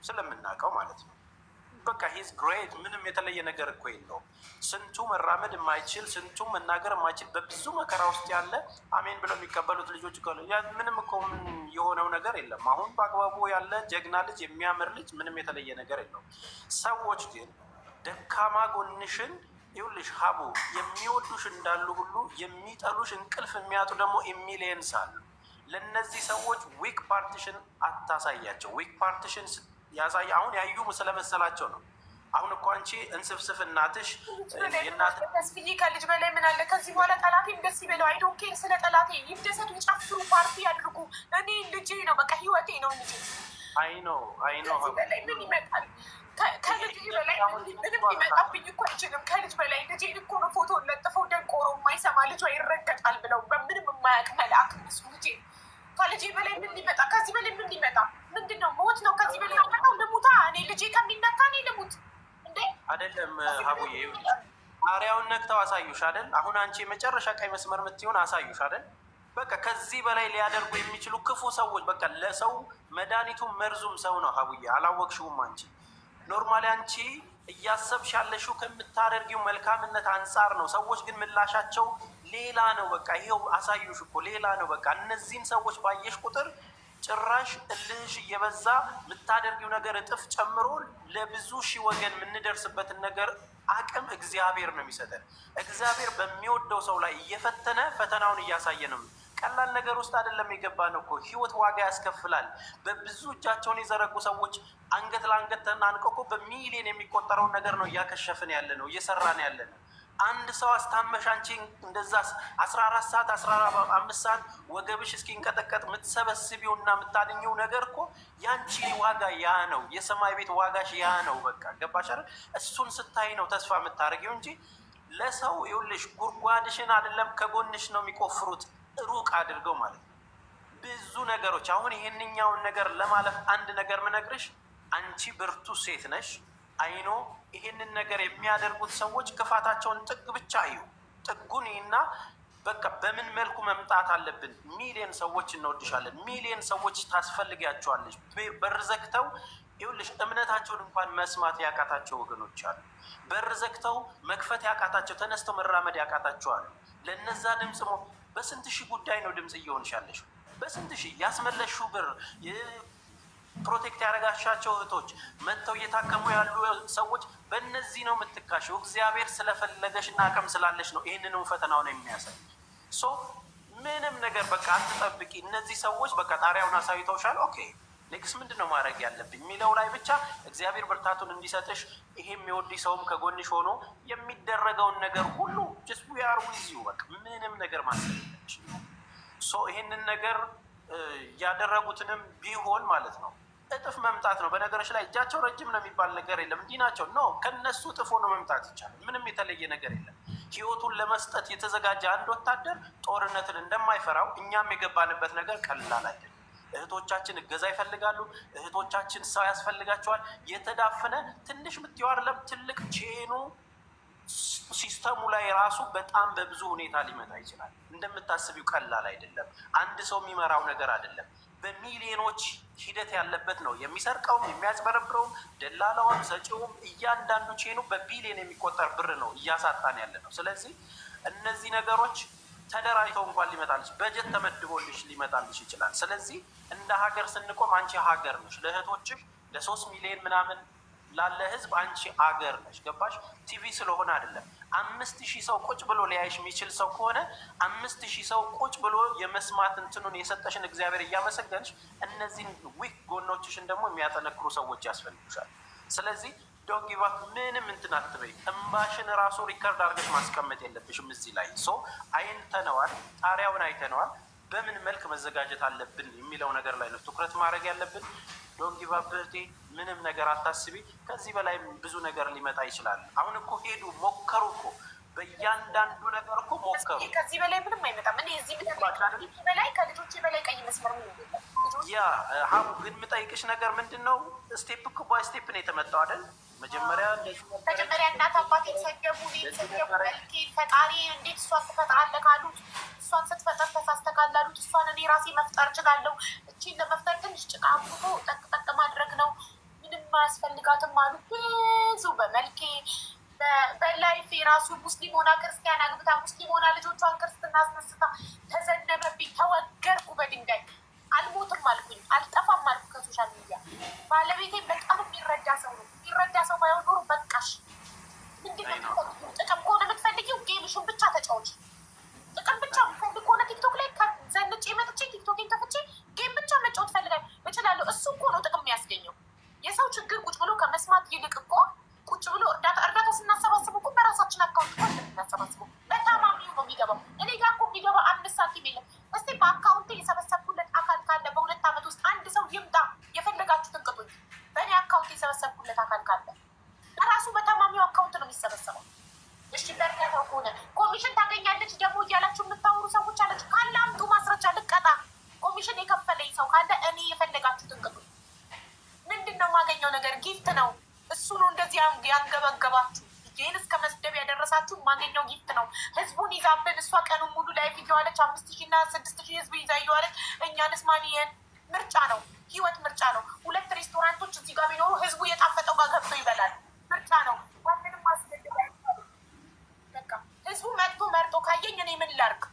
Speaker 7: ስለምናውቀው ማለት ነው። በቃ ሂዝ ግሬት። ምንም የተለየ ነገር እኮ የለውም። ስንቱ መራመድ የማይችል ስንቱ መናገር የማይችል በብዙ መከራ ውስጥ ያለ አሜን ብለው የሚቀበሉት ልጆች እኮ ምንም እኮ ምን የሆነው ነገር የለም። አሁን በአግባቡ ያለ ጀግና ልጅ፣ የሚያምር ልጅ፣ ምንም የተለየ ነገር የለውም። ሰዎች ግን ደካማ ጎንሽን ይኸውልሽ ሀቡ፣ የሚወዱሽ እንዳሉ ሁሉ የሚጠሉሽ እንቅልፍ የሚያጡ ደግሞ ሚሊየንስ አሉ። ለእነዚህ ሰዎች ዊክ ፓርቲሽን አታሳያቸው። ዊክ ፓርቲሽን ያሳይ። አሁን ያዩ ስለመሰላቸው ነው። አሁን እኮ አንቺ እንስፍስፍ እናትሽ
Speaker 1: ተስፍዬ ከልጅ በላይ ምን አለ? ከዚህ በኋላ ጠላቴም ደስ ይበለው። አይ ዶንት ኬር ስለ ጠላቴ። ይደሰቱ፣ ይጨፍሩ፣ ፓርቲ ያድርጉ። እኔ ልጄ ነው፣ በቃ ህይወቴ ነው ልጄ።
Speaker 7: አይ ነው
Speaker 1: ከዚህ በላይ ምን ይመጣል? ከልጅ በላይ ምንም ሊመጣብኝ እኮ አይችልም። ከልጅ በላይ ልጄን እኮ ነው ፎቶ ለጥፈው ደንቆሮ የማይሰማ ልጇ ይረገጣል ብለው በምንም የማያውቅ መልአክ እሱ ልጄ። ከልጄ በላይ ምን ሊመጣ? ከዚህ በላይ ምን ሊመጣ? ምንድን ነው? ሞት ነው። ከዚህ በላይ ያመጣው ልሙታ። እኔ ልጄ ከሚነካ እኔ ልሙት እንዴ?
Speaker 7: አይደለም ሀቡዬ፣ አሪያውን ነክተው አሳዩሽ አይደል? አሁን አንቺ የመጨረሻ ቀይ መስመር የምትሆን አሳዩሽ አይደል? በቃ ከዚህ በላይ ሊያደርጉ የሚችሉ ክፉ ሰዎች፣ በቃ ለሰው መድኃኒቱ መርዙም ሰው ነው ሀቡዬ። አላወቅሽውም አንቺ። ኖርማሊ አንቺ እያሰብሽ ያለሽው ከምታደርጊው መልካምነት አንጻር ነው። ሰዎች ግን ምላሻቸው ሌላ ነው። በቃ ይኸው አሳዩሽ እኮ ሌላ ነው። በቃ እነዚህን ሰዎች ባየሽ ቁጥር ጭራሽ እልህሽ እየበዛ የምታደርጊው ነገር እጥፍ ጨምሮ ለብዙ ሺህ ወገን የምንደርስበትን ነገር አቅም እግዚአብሔር ነው የሚሰጠን። እግዚአብሔር በሚወደው ሰው ላይ እየፈተነ ፈተናውን እያሳየ ነው። ቀላል ነገር ውስጥ አይደለም የገባ ነው እኮ ህይወት ዋጋ ያስከፍላል። በብዙ እጃቸውን የዘረጉ ሰዎች አንገት ለአንገት ተናንቀው እኮ በሚሊዮን የሚቆጠረውን ነገር ነው እያከሸፍን ያለ ነው፣ እየሰራን ያለ ነው። አንድ ሰው አስታመሽ አንቺ እንደዛ 14 ሰዓት 15 ሰዓት ወገብሽ እስኪንቀጠቀጥ የምትሰበስቢውና የምታድኘው ነገር እኮ ያንቺ ዋጋ ያ ነው። የሰማይ ቤት ዋጋሽ ያ ነው። በቃ ገባሽ አይደል? እሱን ስታይ ነው ተስፋ የምታደርጊው እንጂ ለሰው ይኸውልሽ ጉድጓድሽን አይደለም ከጎንሽ ነው የሚቆፍሩት፣ ሩቅ አድርገው ማለት ነው። ብዙ ነገሮች አሁን ይሄንኛውን ነገር ለማለፍ አንድ ነገር ምነግርሽ፣ አንቺ ብርቱ ሴት ነሽ። አይኖ ይሄንን ነገር የሚያደርጉት ሰዎች ክፋታቸውን ጥግ ብቻ እዩ። ጥጉን እና በቃ በምን መልኩ መምጣት አለብን። ሚሊዮን ሰዎች እንወድሻለን፣ ሚሊዮን ሰዎች ታስፈልጊያቸዋለች። በር ዘግተው ይኸውልሽ እምነታቸውን እንኳን መስማት ያቃታቸው ወገኖች አሉ። በር ዘግተው መክፈት ያቃታቸው፣ ተነስተው መራመድ ያቃታቸው አሉ። ለነዛ ድምፅ በስንት ሺህ ጉዳይ ነው ድምፅ እየሆንሻለሽ። በስንት ሺህ ያስመለሽው ብር ፕሮቴክት ያደረጋሻቸው እህቶች መጥተው እየታከሙ ያሉ ሰዎች በእነዚህ ነው የምትካሸው። እግዚአብሔር ስለፈለገሽ እና አቅም ስላለሽ ነው ይህንንም ፈተናውን የሚያሳይ። ምንም ነገር በቃ አትጠብቂ። እነዚህ ሰዎች በቃ ጣሪያውን አሳይተውሻል። ኦኬ ኔክስት ምንድን ነው ማድረግ ያለብኝ የሚለው ላይ ብቻ እግዚአብሔር ብርታቱን እንዲሰጥሽ፣ ይሄ የሚወድሽ ሰውም ከጎንሽ ሆኖ የሚደረገውን ነገር ሁሉ ጀስት ዊ አር ዊዝ ዩ በቃ ምንም ነገር ማሰብ የለብሽ። ይሄንን ነገር ያደረጉትንም ቢሆን ማለት ነው እጥፍ መምጣት ነው። በነገሮች ላይ እጃቸው ረጅም ነው የሚባል ነገር የለም። እንዲህ ናቸው ነው ከነሱ እጥፍ ሆኖ መምጣት ይቻላል። ምንም የተለየ ነገር የለም። ህይወቱን ለመስጠት የተዘጋጀ አንድ ወታደር ጦርነትን እንደማይፈራው እኛም የገባንበት ነገር ቀላል አይደለም። እህቶቻችን እገዛ ይፈልጋሉ። እህቶቻችን ሰው ያስፈልጋቸዋል። የተዳፈነ ትንሽ ምትየው አይደለም ትልቅ ቼኑ ሲስተሙ ላይ ራሱ በጣም በብዙ ሁኔታ ሊመጣ ይችላል። እንደምታስቢው ቀላል አይደለም። አንድ ሰው የሚመራው ነገር አይደለም። በሚሊዮኖች ሂደት ያለበት ነው። የሚሰርቀውም የሚያጭበረብረውም ደላላውም ሰጪውም እያንዳንዱ ቼኑ በቢሊዮን የሚቆጠር ብር ነው እያሳጣን ያለ ነው። ስለዚህ እነዚህ ነገሮች ተደራጅተው እንኳን ሊመጣልሽ በጀት ተመድቦልሽ ሊመጣልሽ ይችላል። ስለዚህ እንደ ሀገር ስንቆም አንቺ ሀገር ነሽ። ለእህቶችሽ ለ3 ሚሊዮን ምናምን ላለ ህዝብ አንቺ አገር ነሽ። ገባሽ? ቲቪ ስለሆነ አይደለም። 5000 ሰው ቁጭ ብሎ ሊያይሽ የሚችል ሰው ከሆነ 5000 ሰው ቁጭ ብሎ የመስማት እንትኑን የሰጠሽን እግዚአብሔር እያመሰገንሽ እነዚህን ዊክ ጎኖችሽን ደግሞ የሚያጠነክሩ ሰዎች ያስፈልጉሻል። ስለዚህ ዶንት ጊቭ አፕ። ምንም እንትን አትበይ። እንባሽን ራሱ ሪከርድ አድርገሽ ማስቀመጥ የለብሽም እዚህ ላይ። አይተነዋል፣ ጣሪያውን አይተነዋል። በምን መልክ መዘጋጀት አለብን የሚለው ነገር ላይ ነው ትኩረት ማድረግ ያለብን። ዶንት ጊቭ አፕ እህቴ፣ ምንም ነገር አታስቢ። ከዚህ በላይ ብዙ ነገር ሊመጣ ይችላል። አሁን እኮ ሄዱ፣ ሞከሩ እኮ በእያንዳንዱ ነገር እኮ ሞከሩ።
Speaker 1: ከዚህ በላይ ምንም አይመጣም። እኔ እዚህ በላይ ከልጆቼ በላይ ቀይ መስመር
Speaker 7: ያ ሀቡ ግን የምጠይቅሽ ነገር ምንድን ነው? ስቴፕ እኮ ባይ ስቴፕ ነው የተመጣው አይደል? መጀመሪያ
Speaker 1: እናት አባት የተሰደቡ ፈጣሪ እንዴት እሷን ትፈጥራለህ ካሉት እሷን ስትፈጠር ተሳስተካል ላሉት እሷን እኔ ራሴ መፍጠር እችላለሁ። እቺን ለመፍጠር ትንሽ ጭቃ አብቶ ጠቅጠቅ ማድረግ ነው፣ ምንም አያስፈልጋትም አሉ። ብዙ በመልኬ በላይፍ የራሱ ሙስሊም ሆና ክርስቲያን አግብታ ሙስሊም ሆና ልጆቿን ክርስትና አስነስታ ተዘነበብኝ፣ ተወገርኩ በድንጋይ አልሞትም አልኩኝ፣ አልጠፋም አልኩ ከሶሻል ሚዲያ። ባለቤቴ በጣም የሚረዳ ሰው ነው። የሚረዳ ሰው ባይሆን ኖሮ በቃሽ። ምንድነው ጥቅም ከሆነ የምትፈልጊው ጌምሽን ብቻ ተጫወች። ጥቅም ብቻ የምትፈልግ ከሆነ ቲክቶክ ላይ ዘንጬ መጥቼ ቲክቶኬን ከፍቼ ጌም ብቻ መጫወት እችላለሁ። እሱ እኮ ነው ጥቅም የሚያስገኘው። የሰው ችግር ቁጭ ብሎ ከመስማት ይልቅ እኮ ቁጭ ብሎ እርዳታ ስናሰባስቡ እኮ በራሳችን አካውንት እኮ ስናሰባስበው በታማሚው ነው የሚገባው። እኔ ጋር እኮ የሚገባ 1 ሳንቲም የለም። እስቲ በአካውንቴ የሰበሰብኩለት አካል ካለ በ2 ዓመት ውስጥ አንድ ሰው ይምጣ፣ የፈለጋችሁትን ቅጡኝ። በእኔ አካውንት የሰበሰብኩለት አካል ካለ በራሱ በታማሚው አካውንት ነው የሚሰበሰበው። እሺ በእርዳታው ከሆነ ኮሚሽን ታገኛለች ደግሞ እያላችሁ የምታወሩ ሰዎች አለች። ካለ አምጡ ማስረጃ ልቀጣ። ኮሚሽን የከፈለኝ ሰው ካለ እኔ የፈለጋችሁትን ቅጡኝ። ምንድን ነው የማገኘው ነገር? ጊፍት ነው እሱ ነው እንደዚህ ያንገበገባችሁ ይህን እስከ መስደብ ያደረሳችሁ ማንኛው ጊፍት ነው? ህዝቡን ይዛብን እሷ ቀኑን ሙሉ ላይ እየዋለች 5000 እና 6000 ህዝብ ይዛ እየዋለች እኛንስ ማንየን? ምርጫ ነው፣ ህይወት ምርጫ ነው። 2 ሬስቶራንቶች እዚህ ጋር ቢኖሩ ህዝቡ የጣፈጠው ጋር ገብቶ ይበላል። ምርጫ ነው። ማንንም ማስገደድ በቃ ህዝቡ መርጦ ካየኝ እኔ ምን ላርግ?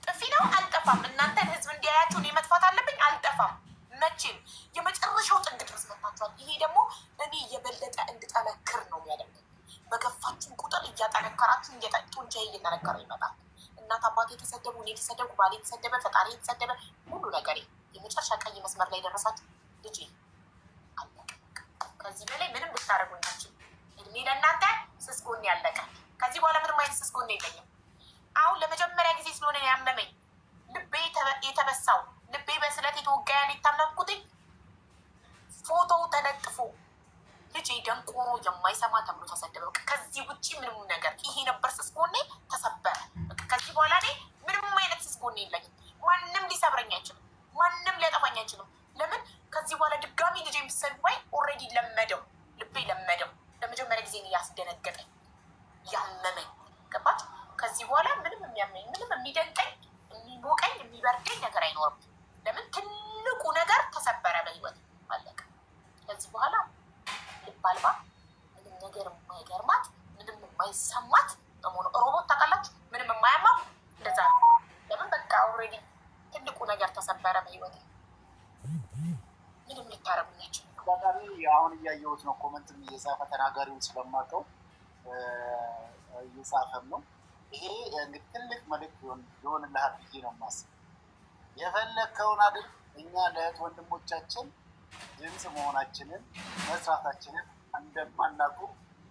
Speaker 1: ጥፊ ነው አልጠፋ አልጠፋም። እናንተን ህዝብ እንዲያያችሁ እኔ መጥፋት አለብኝ? አልጠፋም መቼም። የመጨረሻው ጥግ ድረስ መጥታችኋል። ይሄ ደግሞ እኔ የበለጠ እንድጠነክር ነው የሚያደርገኝ። በገፋችሁን ቁጥር እያጠነከራችሁ ጡንቻዬ እየጠነከረ ይመጣል። እናት አባቴ የተሰደቡ፣ እኔ የተሰደብኩ፣ ባሌ የተሰደበ፣ ፈጣሪ የተሰደበ፣ ሁሉ ነገሬ የመጨረሻ ቀይ መስመር ላይ ደረሳችሁ። ልጄ አለቀ። ከዚህ በላይ ምንም ልታደርጉኛችሁ። እድሜ ለእናንተ ስስ ጎኔ ያለቀ። ከዚህ በኋላ ምንም አይነት ስስ ጎኔ የለኝም። አሁን ለመጀመሪያ ጊዜ ስለሆነ ያመመኝ ልቤ የተበሳው ልቤ በስለት የተወጋ ያለ የታመምኩትኝ ፎቶው ተለጥፎ ልጄ ደንቆሮ የማይሰማ ተብሎ ተሰደበ። ከዚህ ውጭ ምንም ነገር ይሄ ነበር ስስ ጎኔ፣ ተሰበረ። ከዚህ በኋላ እኔ ምንም አይነት ስስ ጎኔ የለኝም። ማንም ሊሰብረኝ አይችልም። ማንም ሊያጠፋኝ አይችልም። ለምን ከዚህ በኋላ ድጋሚ ልጄ የምትሰድባይ ኦልሬዲ ለመደው፣ ልቤ ለመደው። ለመጀመሪያ ጊዜ ያስደነገጠኝ ያመመኝ ገባች። ከዚህ በኋላ ምንም የሚያመኝ ምንም የሚደንቀኝ የሚሞቀኝ የሚበርደኝ ነገር አይኖርም። ለምን ትልቁ ነገር ተሰበረ በህይወት አለቀ። ከዚህ በኋላ ልብ አልባ ምንም ነገር የማይገርማት ምንም የማይሰማት በመሆኑ ሮቦት ታውቃላችሁ፣ ምንም የማያማው እንደዛ ነው። ለምን በቃ ኦልሬዲ ትልቁ ነገር ተሰበረ በህይወት። ምንም ልታረጉኛቸው
Speaker 4: በጣም አሁን እያየሁት ነው። ኮመንትም እየጻፈ ተናጋሪውን ስለማውቀው እየጻፈም ነው። ይሄ እንግዲህ ትልቅ መልዕክት ይሆንልሃል ብዬ ነው የማስበው። የፈለግከውን አድርግ። እኛ ለእህት ወንድሞቻችን ድምፅ መሆናችንን መስራታችንን እንደማናውቁ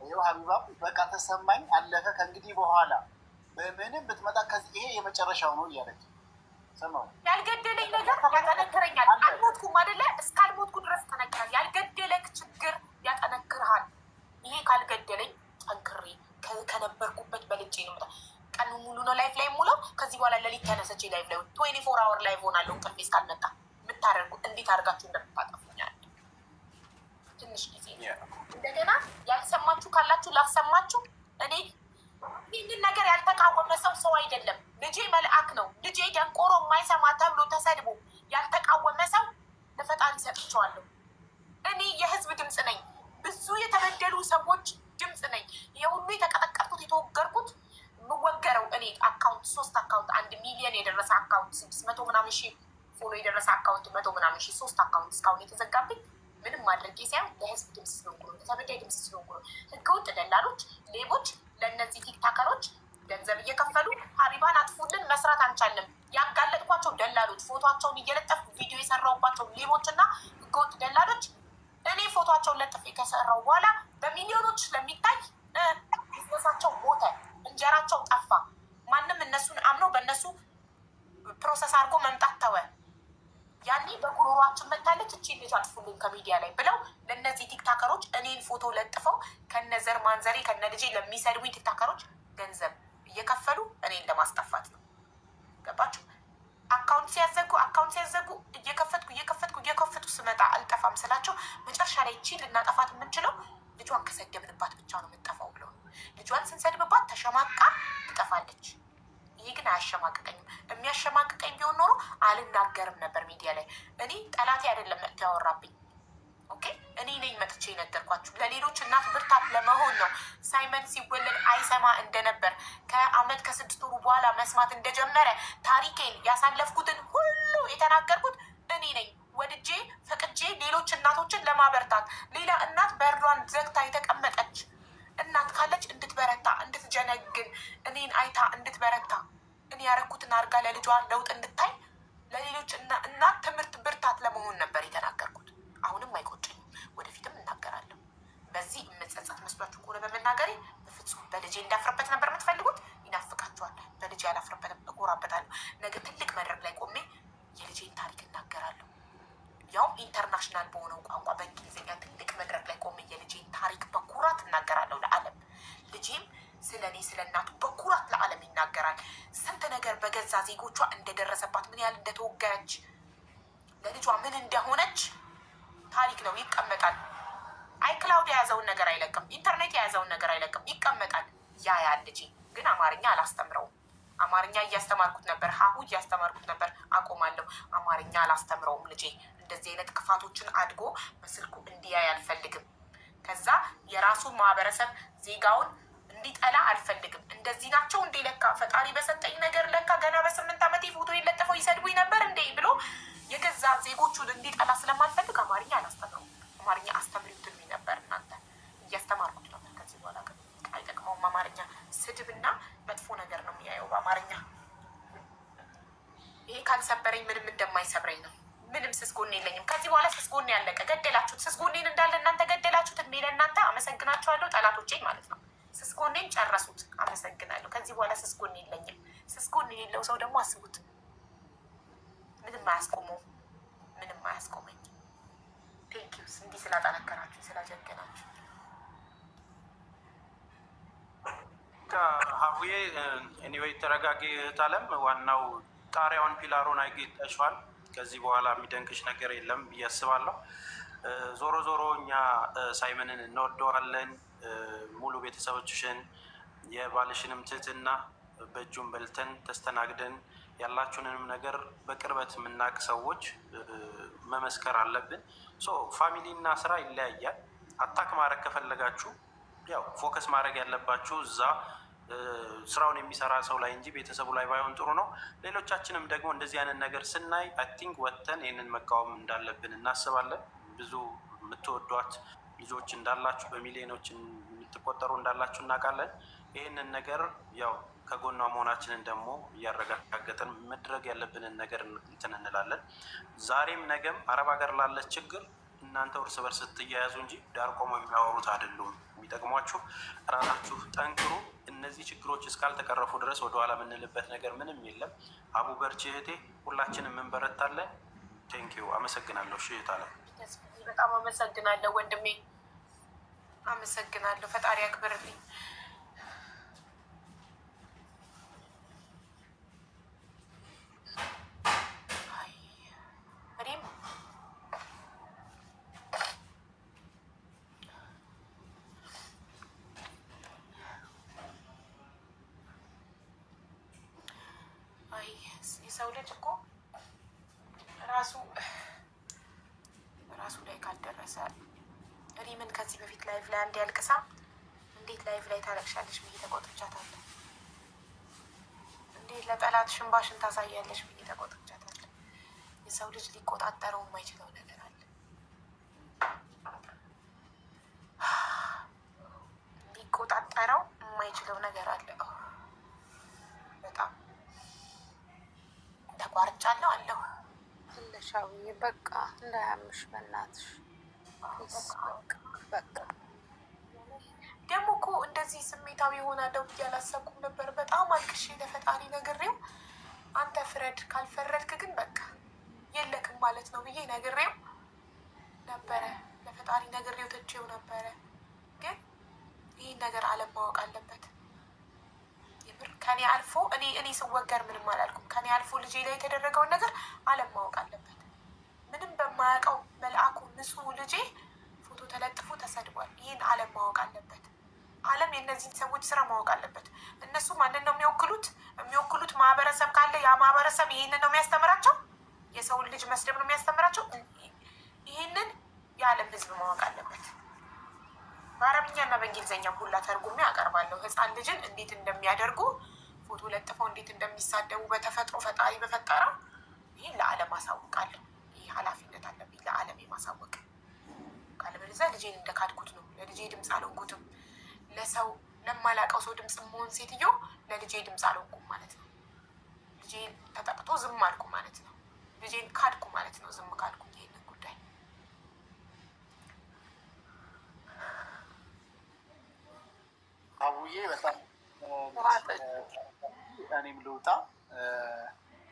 Speaker 4: ይኸው ሀቢባም በቃ ተሰማኝ አለፈ። ከእንግዲህ በኋላ በምንም ብትመጣ ከዚህ ይሄ የመጨረሻው ነው እያለች ሰማሁ።
Speaker 1: ያልገደለኝ ነገር ያጠነክረኛል። አልሞትኩም አይደለ? እስካልሞትኩ ድረስ ተነክራል። ያልገደለክ ችግር ያጠነክርሃል። ይሄ ካልገደለኝ ጠንክሬ ከነበርኩበት በልጬ ነው። ቀኑ ሙሉ ነው ላይፍ ላይ ሙለው። ከዚህ በኋላ ለሊት ተነሰቼ ላይፍ ላይ 24 አወር ላይፍ ሆናለሁ። እንቅልፌ እስካልመጣ የምታደርጉ እንዴት አድርጋችሁ እንደምታጠፉኛል። ትንሽ ጊዜ እንደገና ያልሰማችሁ ካላችሁ ላሰማችሁ። እኔ ይህንን ነገር ያልተቃወመ ሰው አይደለም። ልጄ መልአክ ነው። ልጄ ደንቆሮ የማይሰማ ተብሎ ተሰድቦ ያልተቃወመ ሰው ለፈጣሪ ሰጥቼዋለሁ። እኔ የህዝብ ድምፅ ነኝ። ብዙ የተበደሉ ሰዎች ድምፅ ነኝ። የሁሉ የተቀጠቀጥኩት የተወገርኩት የምወገረው እኔ አካውንት 3 አካውንት 1 ሚሊዮን የደረሰ አካውንት 600 ምናምን ሺህ ፎሎ የደረሰ አካውንት 100 ምናምን ሺህ 3 አካውንት እስካሁን የተዘጋብኝ ምንም ማድረጌ ሳይሆን ለህዝብ ድምፅ ስለሆንኩ ነው። ለተበዳይ ድምፅ ስለሆንኩ ነው። ህገወጥ ደላሎች፣ ሌቦች ለእነዚህ ቲክታከሮች ገንዘብ እየከፈሉ ሀቢባን አጥፉልን መስራት አንቻልም። ያጋለጥኳቸው ደላሎች ፎቶቸውን እየለጠፉ ቪዲዮ የሰራሁባቸው ሌቦች እና ህገወጥ ደላሎች እኔ ፎቶቸውን ለጥፌ ከሰራው በኋላ በሚሊዮኖች ስለሚታይ ቢዝነሳቸው ሞተ፣ እንጀራቸው ጠፋ። ማንም እነሱን አምነው በእነሱ ፕሮሰስ አድርጎ መምጣት ተወ። ያኔ በጉሮሯችን መታለች እቺ ልጅ አጥፉልን ከሚዲያ ላይ ብለው ለእነዚህ ቲክታከሮች እኔን ፎቶ ለጥፈው ከነዘር ማንዘሬ ከነ ልጄ ለሚሰድቡኝ ቲክታከሮች ገንዘብ እየከፈሉ እኔን ለማስጠፋት ነው። ገባችሁ? አካውንት ሲያዘጉ እየከፈትኩ ስመጣ አልጠፋም ስላቸው መጨረሻ ላይ እቺ ልናጠፋት የምንችለው ልጇን ከሰደብንባት ብቻ ነው የምንጠፋው ብለው ነው። ልጇን ስንሰድብባት ተሸማቃ ትጠፋለች። ይሄ ግን አያሸማቅቀኝም። የሚያሸማቅቀኝ ቢሆን ኖሮ አልናገርም ነበር ሚዲያ ላይ። እኔ ጠላቴ አይደለም መጥቶ ያወራብኝ። ኦኬ፣ እኔ ነኝ መጥቼ የነገርኳችሁ። ለሌሎች እናት ብርታት ለመሆን ነው። ሳይመን ሲወለድ አይሰማ እንደነበር ከአመት ከ6 ወሩ በኋላ መስማት እንደጀመረ ታሪኬን ያሳለፍኩትን ሁሉ የተናገርኩት እኔ ነኝ። ወድጄ ፈቅጄ ሌሎች እናቶችን ለማበርታት ሌላ እናት በሯን ዘግታ የተቀመጠች እናት ካለች እንድትበረታ እንድትጀነግን እኔን አይታ እንድትበረታ እኔ ያረኩትን አድርጋ ለልጇ ለውጥ እንድታይ ለሌሎች እናት ትምህርት ብርታት ለመሆን ነበር የተናገርኩት። አሁንም አይቆጨኝም፣ ወደፊትም እናገራለሁ። በዚህ የምጸጸት መስሏችሁ ከሆነ በመናገሬ በፍጹም በልጄ እንዳፍርበት ነበር የምትፈልጉት። ይናፍቃችኋል። በልጄ ያላፍርበትም፣ እኮራበታለሁ። ነገ ትልቅ መድረክ ላይ ቆሜ የልጄን ታሪክ እናገራለሁ። ያውም ኢንተርናሽናል በሆነው ቋንቋ በእንግሊዝኛ ትልቅ መድረክ ላይ ቆሜ የልጄን ታሪክ በኩራት እናገራለሁ ለዓለም። ልጄም ስለ እኔ ስለ እናቱ በኩራት ለዓለም ይናገራል። ስንት ነገር በገዛ ዜጎቿ እንደደረሰባት፣ ምን ያህል እንደተወጋች፣ ለልጇ ምን እንደሆነች ታሪክ ነው፣ ይቀመጣል። አይክላውድ የያዘውን ነገር አይለቅም። ኢንተርኔት የያዘውን ነገር አይለቅም፣ ይቀመጣል። ያ ልጄ ግን አማርኛ አላስተምረውም። አማርኛ እያስተማርኩት ነበር፣ ሀሁ እያስተማርኩት ነበር። አቆማለሁ። አማርኛ አላስተምረውም ልጄ። እንደዚህ አይነት ክፋቶችን አድጎ በስልኩ እንዲያይ አልፈልግም። ከዛ የራሱን ማህበረሰብ ዜጋውን እንዲጠላ አልፈልግም። እንደዚህ ናቸው እንዴ ለካ ፈጣሪ በሰጠኝ ነገር ለካ ገና በ8 ዓመቴ ፎቶ የለጠፈው ስማኛ፣ ይሄ ካልሰበረኝ ምንም እንደማይሰብረኝ ነው። ምንም ስስ ጎኔ የለኝም። ከዚህ በኋላ ስስ ጎኔ ያለቀ። ገደላችሁት። ስስ ጎኔን እንዳለ እናንተ ገደላችሁት። እድሜ ለእናንተ። አመሰግናችኋለሁ ጠላቶቼ ማለት ነው። ስስ ጎኔን ጨረሱት። አመሰግናለሁ። ከዚህ በኋላ ስስ ጎኔ የለኝም። ስስ ጎኔ የሌለው ሰው ደግሞ አስቡት። ምንም አያስቆመው። ምንም አያስቆመኝ። ቴንኪውስ እንዲህ ስላጠነከራችሁ ስላጀገናችሁ።
Speaker 7: ሀቡዬ ኤኒዌይ ተረጋጊ እህት አለም። ዋናው ጣሪያውን ፒላሩን አይጌጠሸዋል። ከዚህ በኋላ የሚደንቅሽ ነገር የለም ብዬ አስባለሁ። ዞሮ ዞሮ እኛ ሳይመንን እንወደዋለን። ሙሉ ቤተሰቦችሽን የባልሽንም ትህትና በእጁን በልተን ተስተናግደን ያላችሁንንም ነገር በቅርበት የምናውቅ ሰዎች መመስከር አለብን። ፋሚሊ እና ስራ ይለያያል። አታክ ማድረግ ከፈለጋችሁ ያው ፎከስ ማድረግ ያለባችሁ እዛ ስራውን የሚሰራ ሰው ላይ እንጂ ቤተሰቡ ላይ ባይሆን ጥሩ ነው። ሌሎቻችንም ደግሞ እንደዚህ አይነት ነገር ስናይ አይ ቲንክ ወጥተን ይህንን መቃወም እንዳለብን እናስባለን። ብዙ የምትወዷት ልጆች እንዳላችሁ፣ በሚሊዮኖች የምትቆጠሩ እንዳላችሁ እናውቃለን። ይህንን ነገር ያው ከጎኗ መሆናችንን ደግሞ እያረጋገጥን መድረግ ያለብንን ነገር እንትን እንላለን። ዛሬም ነገም አረብ ሀገር ላለች ችግር እናንተ እርስ በርስ ስትያያዙ እንጂ ዳር ቆሞ የሚያወሩት አይደሉም የሚጠቅሟችሁ። ራሳችሁ ጠንክሩ። እነዚህ ችግሮች እስካልተቀረፉ ድረስ ወደኋላ የምንልበት ነገር ምንም የለም። አቡ በርቺ እህቴ፣ ሁላችንም እንበረታለን። ቴንኪዩ። አመሰግናለሁ። እህት አለ
Speaker 1: በጣም አመሰግናለሁ ወንድሜ፣ አመሰግናለሁ። ፈጣሪ ያክብርልኝ። የሰው ልጅ እኮ ራሱ ላይ ካልደረሰ ሪምን ከዚህ በፊት ላይቭ ላይ አንድ ያልቅሳ እንዴት ላይቭ ላይ ታለቅሻለሽ ብዬ ተቆጥቻታለሁ። እንዴት ለጠላት ሽንባሽን ታሳያለሽ ብዬ ተቆጥቻታለሁ። የሰው ልጅ ሊቆጣጠረው የማይችለው ነገር አለ። ሊቆጣጠረው የማይችለው ነገር አለ። በጣም ተቋርጫለሁ አለሁ
Speaker 2: ትንሻዊ በቃ እንዳያምሽ በእናትሽ በቃ
Speaker 1: ደግሞ እኮ እንደዚህ ስሜታዊ ሆናለሁ ብዬ አላሰብኩም ነበር። በጣም አልቅሼ ለፈጣሪ ነግሬው አንተ ፍረድ፣ ካልፈረድክ ግን በቃ የለክም ማለት ነው ብዬ ነግሬው ነበረ። ለፈጣሪ ነግሬው ትቼው ነበረ። ግን ይህን ነገር አለም ማወቅ አለበት። ከኔ አልፎ እኔ ስወገር ምንም አላልኩም። ከኔ አልፎ ልጄ ላይ የተደረገውን ነገር አለም ማወቅ አለበት። ምንም በማያውቀው መልአኩ ንጹሕ ልጄ ፎቶ ተለጥፎ ተሰድቧል። ይህን አለም ማወቅ አለበት። አለም የእነዚህን ሰዎች ስራ ማወቅ አለበት። እነሱ ማንን ነው የሚወክሉት? የሚወክሉት ማህበረሰብ ካለ ያ ማህበረሰብ ይህንን ነው የሚያስተምራቸው። የሰውን ልጅ መስደብ ነው የሚያስተምራቸው። ይህንን የዓለም ህዝብ ማወቅ አለበት። በአረብኛ እና በእንግሊዝኛ ሁላ ተርጉሜ አቀርባለሁ። ህፃን ልጅን እንዴት እንደሚያደርጉ ፎቶ ለጥፈው እንዴት እንደሚሳደቡ በተፈጥሮ ፈጣሪ በፈጠረው ይህን ለዓለም አሳውቃለሁ። ይህ ኃላፊነት አለብኝ ለዓለም የማሳወቅ። ካለበለዚያ ልጄን እንደካድኩት ነው። ለልጄ ድምፅ አልሆንኩትም። ለሰው ለማላውቀው ሰው ድምፅ መሆን ሴትዮ ለልጄ ድምፅ አልሆንኩም ማለት ነው። ልጄን ተጠቅቶ ዝም አልኩ ማለት ነው። ልጄን ካድኩ ማለት ነው። ዝም ካልኩ ይሄንን ጉዳይ
Speaker 4: አቡዬ በጣም እኔም ልውጣ።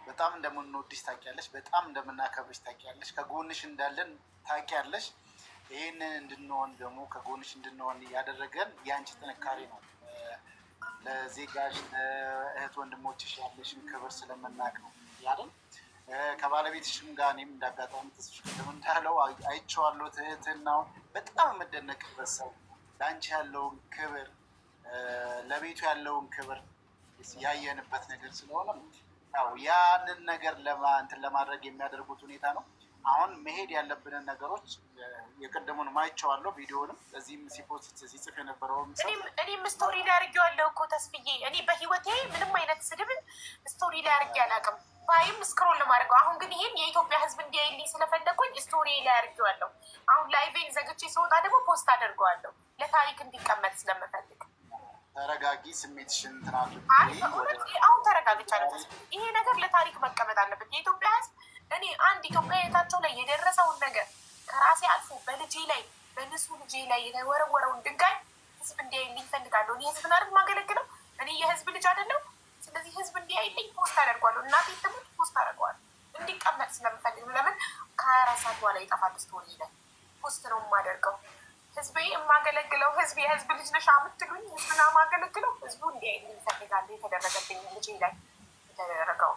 Speaker 4: በጣም እንደምንወድሽ ታውቂያለሽ፣ በጣም እንደምናከብርሽ ታውቂያለሽ፣ ከጎንሽ እንዳለን ታውቂያለሽ። ይህንን እንድንሆን ደግሞ ከጎንሽ እንድንሆን ያደረገን የአንቺ ጥንካሬ ነው። ለዜጋሽ ለእህት ወንድሞችሽ ያለሽን ክብር ስለምናውቅ ነው ያለን። ከባለቤትሽም ጋር እኔም እንዳጋጣሚ ተስፍሽ ቅድም እንዳለው አይቼዋለሁ። ትህትናው በጣም የምደነቅበት ሰው፣ ለአንቺ ያለውን ክብር፣ ለቤቱ ያለውን ክብር ያየንበት ነገር ስለሆነ ያው ያንን ነገር እንትን ለማድረግ የሚያደርጉት ሁኔታ ነው። አሁን መሄድ ያለብንን ነገሮች የቀደሙን ማይቼዋለሁ። ቪዲዮንም እዚህም ሲፖስት ሲጽፍ የነበረውን
Speaker 1: እኔም ስቶሪ ላይ አድርጌዋለሁ እኮ ተስፍዬ። እኔ በህይወቴ ምንም አይነት ስድብን ስቶሪ ላይ አድርጌ አላውቅም። ባይም ስክሮል ለማድረገው አሁን ግን ይሄን የኢትዮጵያ ህዝብ እንዲያይልኝ ስለፈለግኩኝ ስቶሪ ላይ አድርጌዋለሁ። አሁን ላይቬን ዘግቼ ስወጣ ደግሞ ፖስት አደርገዋለሁ ለታሪክ እንዲቀመጥ ስለምፈልግ።
Speaker 4: ተረጋጊ፣ ስሜትሽን ትናንት
Speaker 1: አሁን ተረጋግቻለሁ። ይሄ ነገር ለታሪክ መቀመጥ አለበት። የኢትዮጵያ ሕዝብ እኔ አንድ ኢትዮጵያዊነታቸው ላይ የደረሰውን ነገር ከራሴ አልፎ በልጄ ላይ በንጹህ ልጄ ላይ የተወረወረውን ድንጋይ ሕዝብ እንዲያይልኝ እፈልጋለሁ። እኔ ሕዝብን አይደል ማገለግለው? እኔ የሕዝብ ልጅ አይደለም? ስለዚህ ሕዝብ እንዲያይልኝ ፖስት አደርጓለሁ። እናቴ ትምህርት ፖስት አደርገዋለሁ እንዲቀመጥ ስለምፈልግ። ለምን ከ24 ሰዓት በኋላ ይጠፋል ስቶሪ ላይ ፖስት ነው የማደርገው። ህዝቤ የማገለግለው ህዝብ የህዝብ ልጅ ነሽ የምትሉኝ ህዝብና የማገለግለው ህዝቡ እንዲያይልኝ እፈልጋለሁ። የተደረገብኝ ልጄ ላይ የተደረገው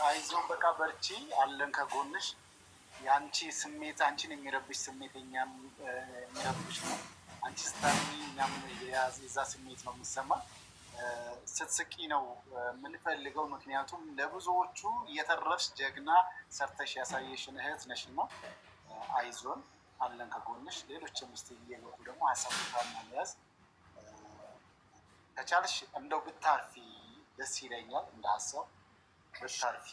Speaker 4: አይዞን፣ በቃ በርቺ፣ አለን ከጎንሽ። የአንቺ ስሜት አንቺን የሚረብሽ ስሜት እኛም የሚረብሽ ነው። አንቺ ስታሚ እኛም የዛ ስሜት ነው የሚሰማ። ስትስቂ ነው የምንፈልገው። ምክንያቱም ለብዙዎቹ እየተረፍሽ ጀግና ሰርተሽ ያሳየሽን እህት ነሽ እና አይዞን፣ አለን ከጎንሽ። ሌሎች ምስት እየገቡ ደግሞ ሀሳቦቿን መያዝ ከቻልሽ እንደው ብታርፊ ደስ ይለኛል። እንደ ሀሳብ ብታርፊ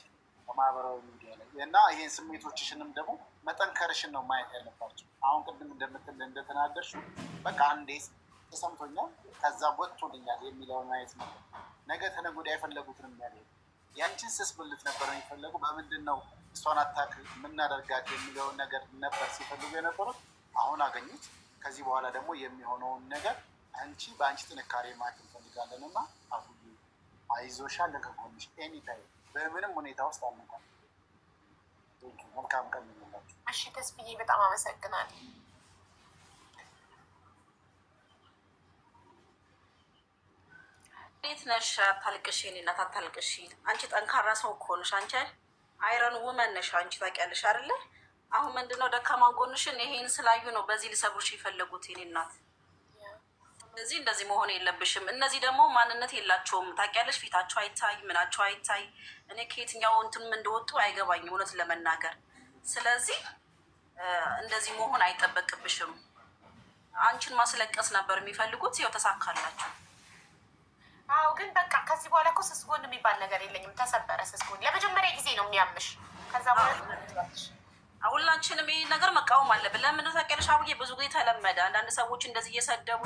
Speaker 4: በማህበራዊ ሚዲያ ላይ እና ይህን ስሜቶችሽንም ደግሞ መጠንከርሽን ነው ማየት ያለባቸው። አሁን ቅድም እንደተናገርሽው በቃ አንዴ ተሰምቶኛል ከዛ ወጥቶልኛል የሚለውን ማየት ነው። ነገ ተነገ ወዲያ የፈለጉትን የሚያደርጉ ያንቺን ስስ ብልት ነበር የሚፈለጉ። በምንድን ነው እሷን አታክ የምናደርጋት የሚለውን ነገር ነበር ሲፈልጉ የነበሩት። አሁን አገኙት። ከዚህ በኋላ ደግሞ የሚሆነውን ነገር አንቺ በአንቺ ጥንካሬ ማየት እንፈልጋለን እና አሁ አይዞሻል፣ ከጎንሽ ኤኒታይም በምንም ሁኔታ ውስጥ አልነካም። መልካም ቀን ይሁንላችሁ።
Speaker 1: እሺ ተስፍዬ በጣም አመሰግናለሁ።
Speaker 2: እንዴት ነሽ? አታልቅሽ የኔ እናት አታልቅሽ። አንቺ ጠንካራ ሰው እኮ ነሽ። አንቺ አይረን ውመን ነሽ። አንቺ ታውቂያለሽ አይደለ? አሁን ምንድነው ደካማ ጎንሽን ይሄን ስላዩ ነው በዚህ ሊሰብሩሽ የፈለጉት የኔ እናት። እንደዚህ መሆን የለብሽም። እነዚህ ደግሞ ማንነት የላቸውም ታውቂያለሽ። ፊታቸው አይታይ፣ ምናቸው አይታይ። እኔ ከየትኛው እንትንም እንደወጡ አይገባኝም እውነት ለመናገር። ስለዚህ እንደዚህ መሆን አይጠበቅብሽም። አንቺን ማስለቀስ ነበር የሚፈልጉት። ያው ተሳካላችሁ።
Speaker 1: አዎ ግን በቃ ከዚህ በኋላ እኮ ስስ ጎን የሚባል ነገር የለኝም። ተሰበረ ስስ ጎን ለመጀመሪያ ጊዜ ነው የሚያምሽ። ከዛ በኋላ
Speaker 2: ሁላችንም ይህ ነገር መቃወም አለብን። ለምን ታውቂያለሽ አቡዬ፣ ብዙ ጊዜ ተለመደ። አንዳንድ ሰዎች እንደዚህ እየሰደቡ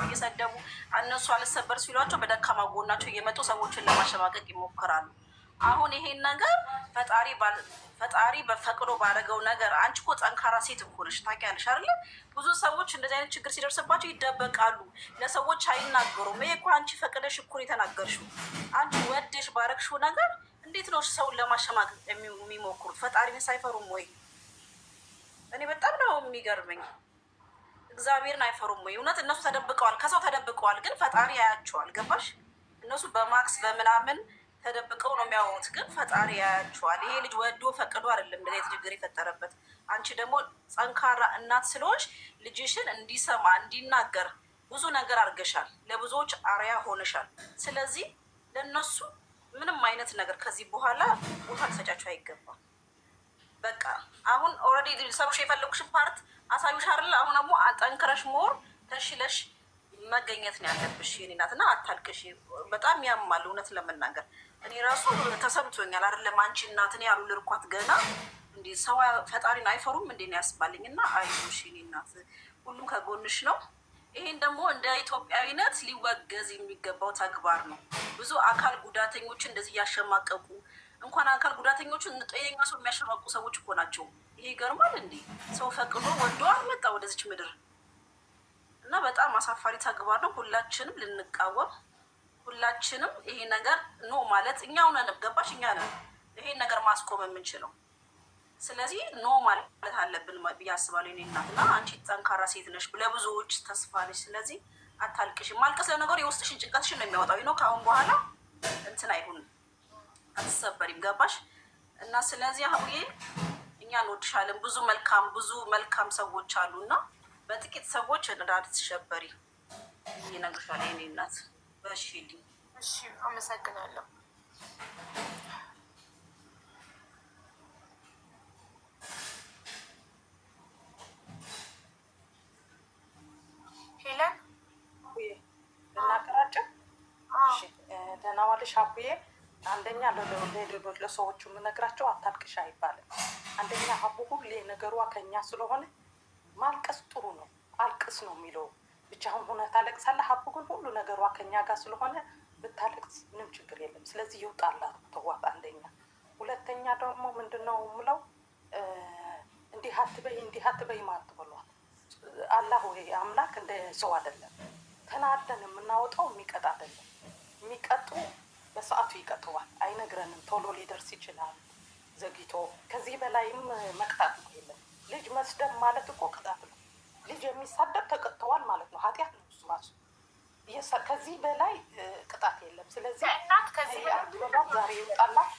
Speaker 2: እነሱ አልሰበር ሲሏቸው በደካማ ጎናቸው እየመጡ ሰዎችን ለማሸማቀቅ ይሞክራሉ። አሁን ይሄን ነገር ፈጣሪ በፈቅዶ ባደረገው ነገር አንቺ እኮ ጠንካራ ሴት እኮ ነሽ ታውቂያለሽ አይደለ? ብዙ ሰዎች እንደዚህ አይነት ችግር ሲደርስባቸው ይደበቃሉ፣ ለሰዎች አይናገሩም። ይሄ እኮ አንቺ ፈቅደሽ እኮ የተናገርሽው። አንቺ ወደሽ ባረግሽው ነገር እንዴት ነው ሰውን ለማሸማቀቅ የሚሞክሩት? ፈጣሪን ሳይፈሩም ወይ? እኔ በጣም ነው የሚገርመኝ። እግዚአብሔርን አይፈሩም ወይ? እውነት እነሱ ተደብቀዋል፣ ከሰው ተደብቀዋል፣ ግን ፈጣሪ ያያቸዋል። ገባሽ? እነሱ በማክስ በምናምን ተደብቀው ነው የሚያወሩት፣ ግን ፈጣሪ ያያቸዋል። ይሄ ልጅ ወዶ ፈቅዶ አይደለም እንደዚህ ችግር የፈጠረበት። አንቺ ደግሞ ጠንካራ እናት ስለሆንሽ ልጅሽን እንዲሰማ እንዲናገር ብዙ ነገር አድርገሻል፣ ለብዙዎች አርያ ሆነሻል። ስለዚህ ለእነሱ ምንም አይነት ነገር ከዚህ በኋላ ቦታ ልሰጫቸው አይገባም። በቃ አሁን ኦልሬዲ ሊሰሩሽ የፈለጉሽን ፓርት አሳዩሽ አይደል? አሁን ደግሞ ጠንክረሽ ሞር ተሽለሽ መገኘት ነው ያለብሽ የኔ እናት። እና አታልቅሽ። በጣም ያማል እውነት ለመናገር እኔ ራሱ ተሰምቶኛል። አይደለም አንቺ እናት እኔ ያሉ ልርኳት ገና እንዲ ሰው ፈጣሪን አይፈሩም እንዴ ነው ያስባልኝ። እና አይዞሽ የኔ እናት ሁሉም ከጎንሽ ነው። ይሄን ደግሞ እንደ ኢትዮጵያዊነት ሊወገዝ የሚገባው ተግባር ነው። ብዙ አካል ጉዳተኞች እንደዚህ እያሸማቀቁ እንኳን አካል ጉዳተኞቹን ጤነኛ ሰው የሚያሸማቁ ሰዎች እኮ ናቸው። ይሄ ይገርማል እንዴ! ሰው ፈቅዶ ወዶ አልመጣ ወደዚች ምድር እና በጣም አሳፋሪ ተግባር ነው። ሁላችንም ልንቃወም፣ ሁላችንም ይሄ ነገር ኖ ማለት እኛው ነን። ገባሽ? እኛ ነን ይሄን ነገር ማስቆም የምንችለው። ስለዚህ ኖ ማለት አለብን ብዬ አስባለሁ። እኔ እናትና አንቺ ጠንካራ ሴት ነሽ፣ ለብዙዎች ተስፋ ነሽ። ስለዚህ አታልቅሽ። ማልቀስ ለነገሩ የውስጥሽን ጭንቀትሽን ነው የሚያወጣው። ነው ከአሁን በኋላ እንትን አይሁንም፣ አትሰበሪም። ገባሽ? እና ስለዚህ አሁዬ እኛ እንወድሻለን። ብዙ መልካም ሰዎች አሉና በጥቂት ሰዎች እንዳትሸበሪ ይነግርሻል የኔ እናት። በሺ
Speaker 1: እሺ፣ አመሰግናለሁ። ሄለን
Speaker 8: እናቀራጭም። ደህና ዋልሽ አቡዬ። አንደኛ ለሌሎች ለሰዎቹ የምነግራቸው አታልቅሽ አይባልም። አንደኛ አቡ ሁሌ ነገሯ ከኛ ስለሆነ ማልቀስ ጥሩ ነው። አልቅስ ነው የሚለው ብቻውን ሆነ ታለቅሳለህ። ሀቡ ግን ሁሉ ነገሯ ከኛ ጋር ስለሆነ ብታለቅስ ምንም ችግር የለም። ስለዚህ ይውጣላት ተዋት። አንደኛ። ሁለተኛ ደግሞ ምንድነው የምለው እንዲህ አትበይ ማለት ብሏል። አላህ ወይ አምላክ እንደ ሰው አይደለም። ተናደን የምናወጣው የሚቀጣ አይደለም። የሚቀጡ በሰዓቱ ይቀጥዋል። አይነግረንም። ቶሎ ሊደርስ ይችላል ዘግይቶ። ከዚህ በላይም መቅጣት ነው የለም። ልጅ መስደብ ማለት እኮ ቅጣት ነው። ልጅ የሚሳደብ ተቀጥተዋል ማለት ነው። ኃጢአት ነው እሱ ራሱ። ከዚህ በላይ ቅጣት የለም። ስለዚህ
Speaker 1: እናት ከዚህ
Speaker 8: በላይ ዛሬ ይወጣላት።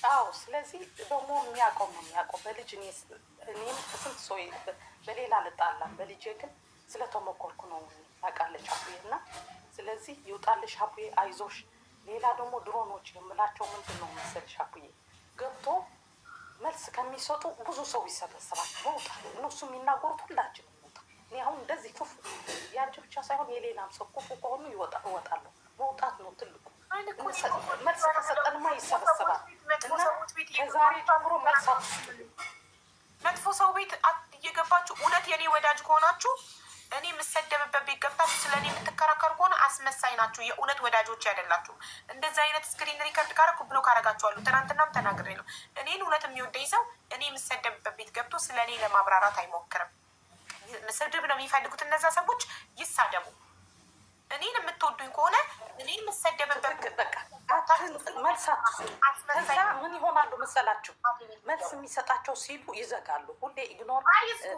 Speaker 8: አዎ ስለዚህ ደግሞ የሚያውቀው ነው የሚያውቀው። በልጅ እኔም ስንት ሰው በሌላ ልጣላም፣ በልጄ ግን ስለተሞከርኩ ነው ታውቃለች አቡዬ። እና ስለዚህ ይውጣልሽ አቡዬ፣ አይዞሽ። ሌላ ደግሞ ድሮኖች የምላቸው ምንድን ነው መሰልሽ አቡዬ፣ ገብቶ መልስ ከሚሰጡ ብዙ ሰው ይሰበሰባል። መውጣት እነሱ የሚናገሩት ሁላችንም መውጣ። እኔ አሁን እንደዚህ ክፉ የአንቺ ብቻ ሳይሆን የሌላም ሰው ክፉ ከሆኑ እወጣለሁ። መውጣት ነው ትልቁ። መልስ ከሰጠንማ ይሰበሰባል። እና ከዛሬ ጀምሮ መልስ አትስጡ።
Speaker 1: መጥፎ ሰው ቤት እየገባችሁ እውነት የኔ ወዳጅ ከሆናችሁ እኔ የምሰደብበት ቤት ገብታችሁ ስለ እኔ የምትከራከሩ ከሆነ አስመሳይ ናችሁ። የእውነት ወዳጆች አይደላችሁ። እንደዚህ አይነት ስክሪን ሪከርድ ካረኩ ብሎ ካረጋችኋለሁ። ትናንትናም ተናግሬ ነው። እኔን እውነት የሚወደኝ ሰው እኔ የምሰደብበት ቤት ገብቶ ስለ እኔ ለማብራራት አይሞክርም። ስድብ ነው የሚፈልጉት እነዛ ሰዎች፣ ይሳደቡ። እኔን የምትወዱኝ ከሆነ እኔ የምሰደብበት
Speaker 8: በቃ መልስ አትስጡ። ከዛ ምን ይሆናሉ መሰላችሁ? መልስ የሚሰጣቸው ሲሉ ይዘጋሉ። ሁሌ ኢግኖር።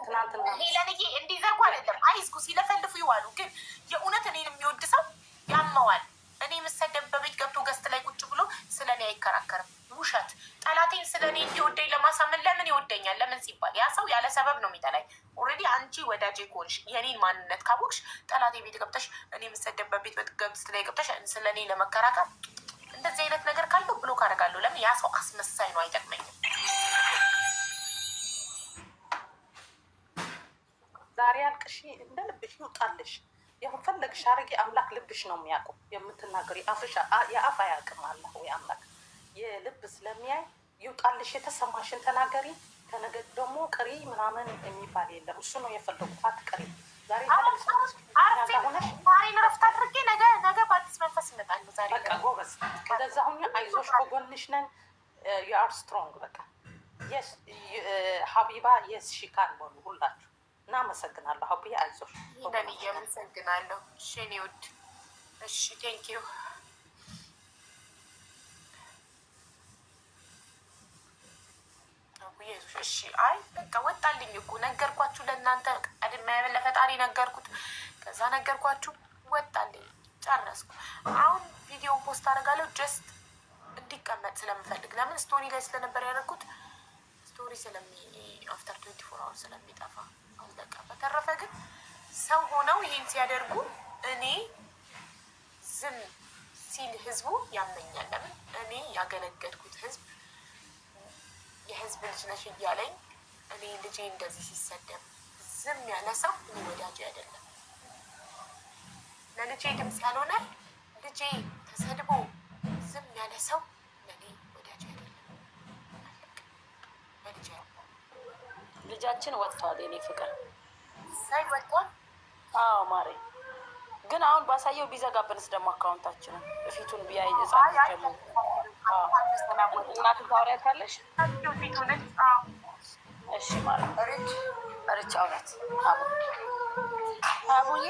Speaker 8: ትናንትና
Speaker 1: ሄለንዬ እንዲዘጉ አይደለም አይዝጉ፣ ሲለፈልፉ ይዋሉ። ግን የእውነት እኔን የሚወድ ሰው ያመዋል። እኔ የምሰደብበት ቤት ገብቶ ገስት ላይ ቁጭ ብሎ ስለ እኔ አይከራከርም። ውሸት። ጠላቴን ስለ እኔ እንዲወደኝ ለማሳመን ለምን ይወደኛል? ለምን ሲባል ያ ሰው ያለ ሰበብ ነው የሚጠላኝ። ኦልሬዲ አንቺ ወዳጄ ከሆንሽ የኔን ማንነት ካወቅሽ ጠላቴ ቤት ገብተሽ እኔ የምሰደብበት ቤት ገስት ላይ ገብተሽ ስለ እኔ ለመከራከር እንደዚህ አይነት ነገር ካለው ብሎ ካደርጋለሁ። ለምን? ያ ሰው አስመሳይ ነው፣ አይጠቅመኝም።
Speaker 8: ዛሬ አልቅሺ፣ እንደ ልብሽ ይውጣልሽ። የፈለግሽ አድርጊ። አምላክ ልብሽ ነው የሚያውቀው። የምትናገሪ የአፍ አያውቅም አላህ ወይ አምላክ። የልብ ስለሚያይ ይውጣልሽ። የተሰማሽን ተናገሪ። ከነገ ደግሞ ቅሪ ምናምን የሚባል የለም። እሱ ነው የፈለጉት። አትቀሪ። ዛሬ
Speaker 1: ዛሬን ረፍት አድርጌ ነገ በአዲስ መንፈስ እመጣለሁ። ዛሬ
Speaker 8: በቃ ጎበዝ። ከዛ ሁኛ አይዞሽ፣ ከጎንሽ ነን። የአር ስትሮንግ። በቃ የስ ሀቢባ የስ ሺካን በሉ ሁላችሁ። እናመሰግናለሁ ሀቢባ፣ አይዞሽ።
Speaker 1: ይህንን እያመሰግናለሁ። እሺ እኔ ውድ፣ እሺ ቴንኪዩ። እሺ አይ በቃ ወጣልኝ እኮ ነገርኳችሁ። ለእናንተ ቀድሜ ለፈጣሪ ነገርኩት። ከዛ ነገርኳችሁ፣ ወጣልኝ፣ ጨረስኩ። አሁን ቪዲዮን ፖስት አደርጋለሁ ጀስት እንዲቀመጥ ስለምፈልግ። ለምን ስቶሪ ላይ ስለነበር ያደረኩት፣ ስቶሪ አፍተር 24 አወር ስለሚጠፋ አለቀ። በተረፈ ግን ሰው ሆነው ይሄን ሲያደርጉ እኔ ዝም ሲል ህዝቡ ያመኛል። ለምን? እኔ ያገለገልኩት ህዝብ የህዝብ ልጅ ነሽ እያለኝ እኔ ልጄ እንደዚህ ሲሰደብ ዝም ያለ ሰው እኔ ወዳጅ አይደለም። ለልጄ ድምፅ ያልሆነ ልጄ ተሰድቦ ዝም ያለ ሰው ለእኔ ወዳጅ አይደለም። በልጄ
Speaker 2: ልጃችን ወጥቷል። የኔ ፍቅር
Speaker 1: ሳይ ወጥቷል።
Speaker 2: አዎ ማሬ። ግን አሁን ባሳየው ቢዘጋብንስ ደግሞ አካውንታችንን በፊቱን ቢያይ ህጻን ጀምሮ እናት ታወሪያታለሽ። እሺ ማለት ርች አውራት አቡዬ